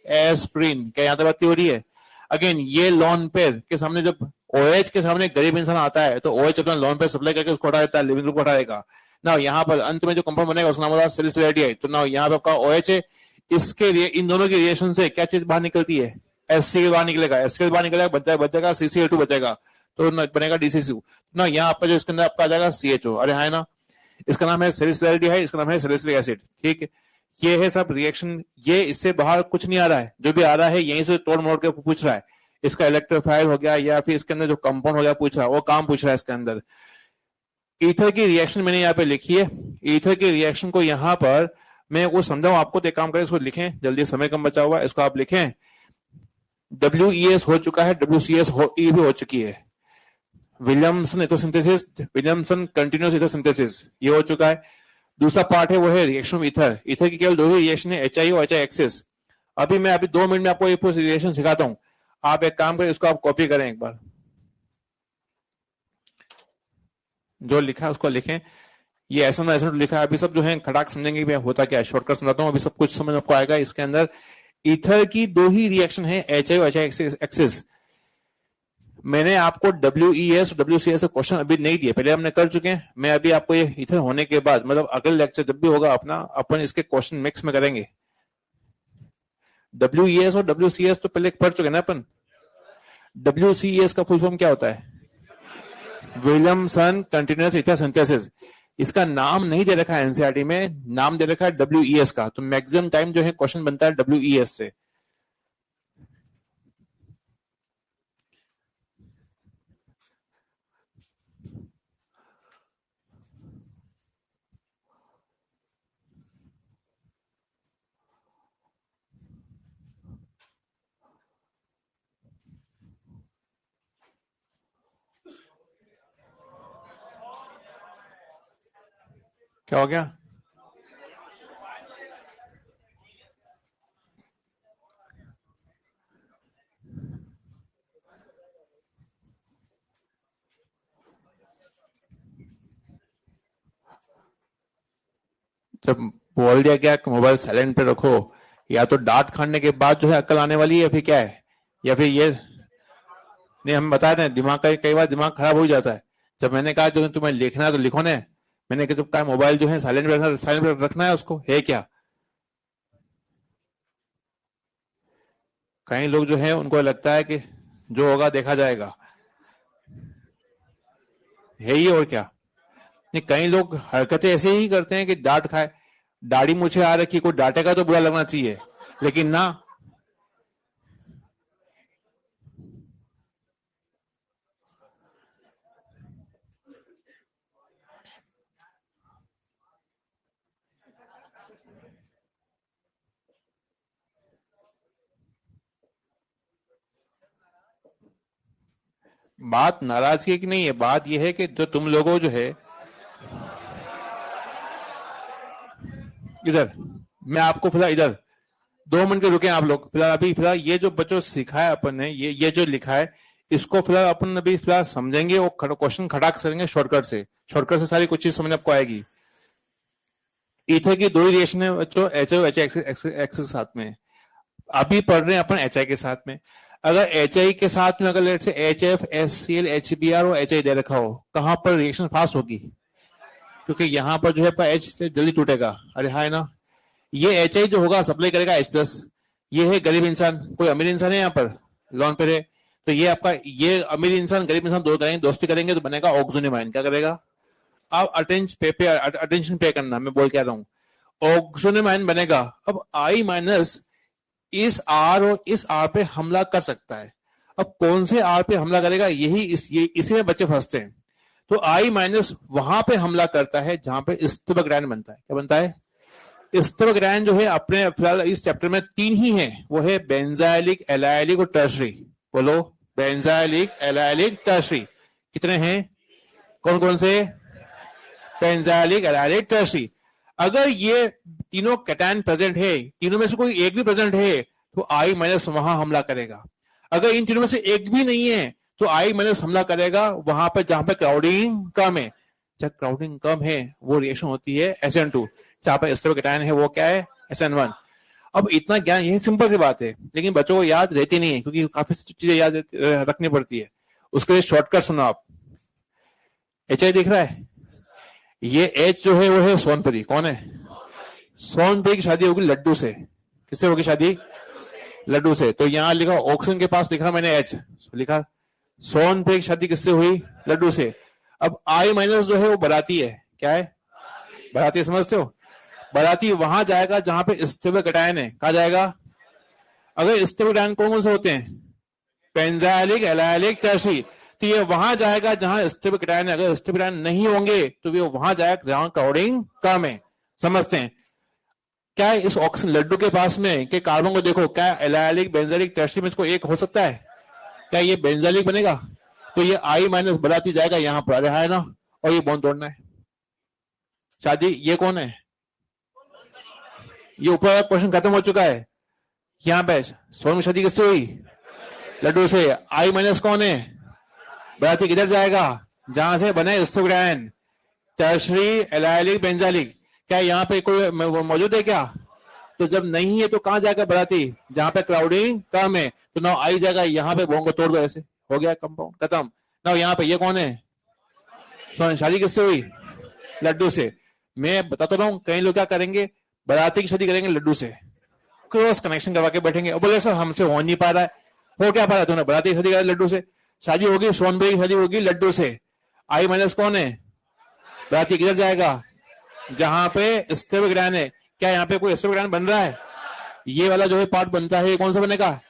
एस्प्रिन। क्या यहाँ तक बात हो रही है? अगेन ये लोन पेयर के सामने जब OH के सामने गरीब इंसान आता है तो OH अपना लोन पेयर सप्लाई करके उसको हटा देता है, लिविंग ग्रुप हटा देगा ना। यहाँ पर अंत में जो कंपाउंड बनेगा उसका नाम होगा सैलिसिलिटी है। तो ना यहाँ पे आपका OH है। इसके लिए इन दोनों की रिएक्शन से क्या चीज बाहर निकलती है? HCl बाहर निकलेगा। HCl बाहर निकलेगा, बच जाएगा CCl2 बचेगा। तो बनेगा DCCO ना, यहाँ पर जो इसके अंदर आपका आ जाएगा CHO, अरे है ना, इसका नाम है सैलिसिलैरिडी, इसका नाम है सैलिसिलिक एसिड, ठीक है। ये है सब रिएक्शन, ये इससे बाहर कुछ नहीं आ रहा है, जो भी आ रहा है यहीं से तोड़ मोड़ के पूछ रहा है, इसका इलेक्ट्रोफाइल हो गया या फिर इसके अंदर जो कंपाउंड हो गया पूछ रहा है, वो काम पूछ रहा है इसके अंदर। ईथर की रिएक्शन मैंने यहाँ पे लिखी है, ईथर की रिएक्शन को यहाँ पर मैं वो समझाऊं आपको, तो एक काम करें इसको लिखें, जल्दी, समय कम बचा हुआ है, इसको आप लिखें। WES हो चुका है, WCS भी हो चुकी है, विलियमसन इथोसिंथेसिस, विलियमसन कंटिन्यूअस इथोसिंथेसिस, ये हो चुका है। दूसरा पार्ट है वो है रिएक्शन ऑफ ईथर। ईथर की केवल दो ही रिएक्शन है, HI और HI एक्सिस। अभी मैं 2 मिनट में आपको ये पूरी रिएक्शन सिखाता हूं, आप एक काम करें, इसको आप कॉपी करें, एक बार जो लिखा है उसको लिखें। ये ऐसा लिखा है, अभी सब जो है खटाक समझेंगे भी होता क्या है, शॉर्टकट समझाता हूं, अभी सब कुछ समझ आपको आएगा। इसके अंदर ईथर की 2 ही रिएक्शन है, HI और HI एक्सिस। मैंने आपको WES और WCS क्वेश्चन अभी नहीं दिए, पहले हमने कर चुके हैं। मैं अभी आपको ये ईथर होने के बाद, मतलब अगले लेक्चर जब भी होगा अपना, अपन इसके क्वेश्चन मिक्स में करेंगे। WES और WCS तो पहले पढ़ चुके ना अपन। WCS का फुल फॉर्म क्या होता है? Williamson continuous ether synthesis. इसका नाम नहीं दे रखा है एनसीईआरटी में, नाम दे रखा है WES का, तो मैक्सिमम टाइम जो है क्वेश्चन बनता है WES से। क्या हो गया? जब बोल दिया क्या मोबाइल साइलेंट पे रखो, या तो डांट खाने के बाद जो है अक्ल आने वाली है, या फिर क्या है, या फिर ये नहीं, हम बताते हैं दिमाग का कई बार दिमाग खराब हो जाता है। जब मैंने कहा जो तुम्हें लिखना है तो लिखो ने, मैंने कहा जब कहा मोबाइल जो है साइलेंट पे रखना है उसको, है क्या? कई लोग जो है उनको लगता है कि जो होगा देखा जाएगा, है ही, और क्या नहीं। कई लोग हरकतें ऐसे ही करते हैं कि डांट खाए, दाढ़ी मुझे आ रखी, कोई डांटेगा तो बुरा लगना चाहिए, लेकिन ना, बात नाराजगी की नहीं है, बात यह है कि जो तुम लोगों जो है इधर, मैं आपको फिलहाल इधर 2 मिनट के रुके आप लोग, फिलहाल अभी फिलहाल ये जो बच्चों सिखाया अपन ने, ये जो लिखा है, इसको फिलहाल अपन अभी फिलहाल समझेंगे, वो क्वेश्चन खटाक करेंगे शॉर्टकट से सारी कुछ चीज समझ आपको आएगी। ईथर की 2 ही रिएक्शन है बच्चों, HI और HI एक्सिस साथ में, अभी पढ़ रहे हैं अपन HI के साथ में। अगर HI के साथ में अगर लेट से HF, HCl, HBr और HI दे रखा हो, कहां पर रिएक्शन फास्ट होगी? क्योंकि यहां पर जो है H से जल्दी टूटेगा, अरे हाय ना। ये HI जो होगा सप्लाई करेगा H+, ये है गरीब इंसान, कोई अमीर इंसान है यहाँ पर लोन पे है, तो ये आपका, ये अमीर इंसान गरीब इंसान दो करेंगे, दोस्ती करेंगे तो बनेगा ऑक्सोनिमाइन। क्या करेगा? आप अटेंशन पे करना, मैं बोल क्या रहा हूं, ऑक्सोनिमाइन बनेगा। अब I माइनस इस R और इस R पे हमला कर सकता है। अब कौन से R पे हमला करेगा, यही इसी में बच्चे फंसते हैं। तो I माइनस वहां पे हमला करता है जहां पे स्टिबोग्राइन बनता है। क्या बनता है? स्टिबोग्राइन जो है अपने फिलहाल इस चैप्टर में 3 ही है, वो है बेंजाइलिक, एलाइलिक और टर्शरी। बोलो, बेंजाइलिक, एलाइलिक, टर्शरी। कितने हैं? कौन कौन से? Benzylic, allylic, tertiary. अगर ये तीनों कैटायन प्रेजेंट है, तीनों में से कोई एक भी प्रेजेंट है, तो I माइनस वहां हमला करेगा। अगर इन तीनों में से एक भी नहीं है, तो I माइनस हमला करेगा वहां पर जहां पर क्राउडिंग कम है। जब क्राउडिंग कम है वो रिएक्शन होती है SN2, जहां पर स्टिबोग्राइन है वो क्या है? SN1। अब इतना ज्ञान, यही सिंपल सी बात है, लेकिन बच्चों को याद रहती नहीं है, क्योंकि काफी चीजें याद रखनी पड़ती है। उसके लिए शॉर्टकट सुनो आप। HI दिख रहा है, ये H जो है वो है सोनपरी। कौन है? सोनपरी की शादी होगी लड्डू से। किससे होगी शादी? लड्डू से। तो यहां लिखा ऑक्सीजन के पास लिखा मैंने H लिखा, सोनभद्र की शादी किससे हुई? लड्डू से। अब आई माइनस जो है वो बाराती है। क्या है? बाराती, समझते हो? बाराती वहां जाएगा जहां पे स्टेबल कैटायन है। कहा जाएगा? अगर स्टेबल कैटायन कौन कौन से होते हैं? Benzylic, allylic, tertiary. तो ये वहां जाएगा जहां स्टेबल कैटायन है। अगर स्टेबल कैटायन नहीं होंगे तो वे वहां जाएगा जहां क्राउडिंग कम है। समझते हैं? क्या इस ऑक्सीजन लड्डू के पास में के कार्बन को देखो, क्या एलाइलिक, बेंजाइलिक, टर्शियरी में इसको एक हो सकता है? क्या ये बेंजाइलिक बनेगा? तो ये आई माइनस बढ़ाती जाएगा यहां पर, है ना? और ये बॉन्ड तोड़ना है। शादी, ये कौन है? ये ऊपर क्वेश्चन खत्म हो चुका है। यहाँ पे सोन में शादी किससे हुई? लड्डू से। आई माइनस कौन है? बढ़ाती किधर जाएगा? जहां से बने स्टोग्राइन, टर्शरी, एलाइलिक, बेंजाइलिक। क्या यहाँ पे कोई मौजूद है क्या? तो जब नहीं है तो कहां जाएगा बढ़ाती? जहां पे क्राउडिंग कम है। तो नाउ आई जाएगा यहाँ पे, बॉन्ड को तोड़ दो, ऐसे हो गया कंपाउंड खत्म। नाउ यहाँ पे ये कौन है? सोन। शादी किससे हुई? लड्डू से। मैं बताता रहा हूं, कई लोग क्या करेंगे, बाराती की शादी करेंगे लड्डू से, क्रॉस कनेक्शन करवा के बैठेंगे और बोले सर हमसे हो नहीं पा रहा है। हो क्या पा रहा है? तूने बाराती की शादी करा लड्डू से। शादी होगी, सोनभद्र की शादी होगी लड्डू से। आई माइनस कौन है? बाराती किधर जाएगा? जहां पे स्टेबल ग्रैन है। क्या यहाँ पे कोई स्टेबल ग्रैन बन रहा है? ये वाला जो है पार्ट बनता है, कौन सा बनेगा?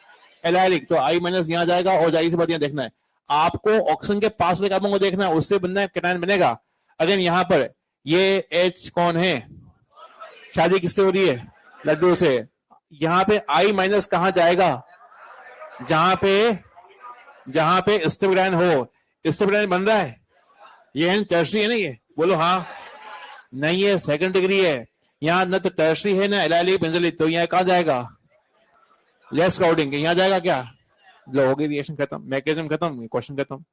एलाइलिक। तो आई माइनस यहाँ जाएगा और जाहिर सी बात यहाँ देखना है आपको, ऑक्सीजन के पास में कार्बन को देखना है, उससे बनना है कैटायन बनेगा। अगर यहाँ पर ये H कौन है? शादी किससे हो रही है? लड्डू से। यहाँ पे आई माइनस कहां जाएगा? जहां पे स्टेबल हो। स्टेबल बन रहा है? ये टर्शरी है ना? ये बोलो हाँ। नहीं है, सेकंड डिग्री है। यहाँ न तो टर्शरी है ना एलाइलिक, बेंजाइलिक। तो यहाँ कहां जाएगा? Less crowding. यहाँ जाएगा क्या? लो, हो गई रिएक्शन खत्म, मैकेनिज्म खत्म, क्वेश्चन खत्म।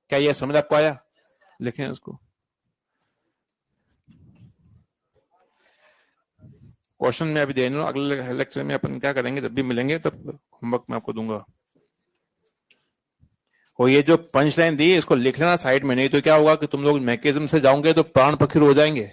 क्या ये समझ आपको आया? लिखें उसको। क्वेश्चन में अभी दे रहा हूं, अगले लेक्चर में अपन क्या करेंगे, जब भी मिलेंगे तब होमवर्क में आपको दूंगा। और ये जो पंच लाइन दी इसको लिख लेना साइड में, नहीं तो क्या होगा कि तुम लोग मैकेनिज्म से जाओगे तो प्राण पखेरु हो जाएंगे।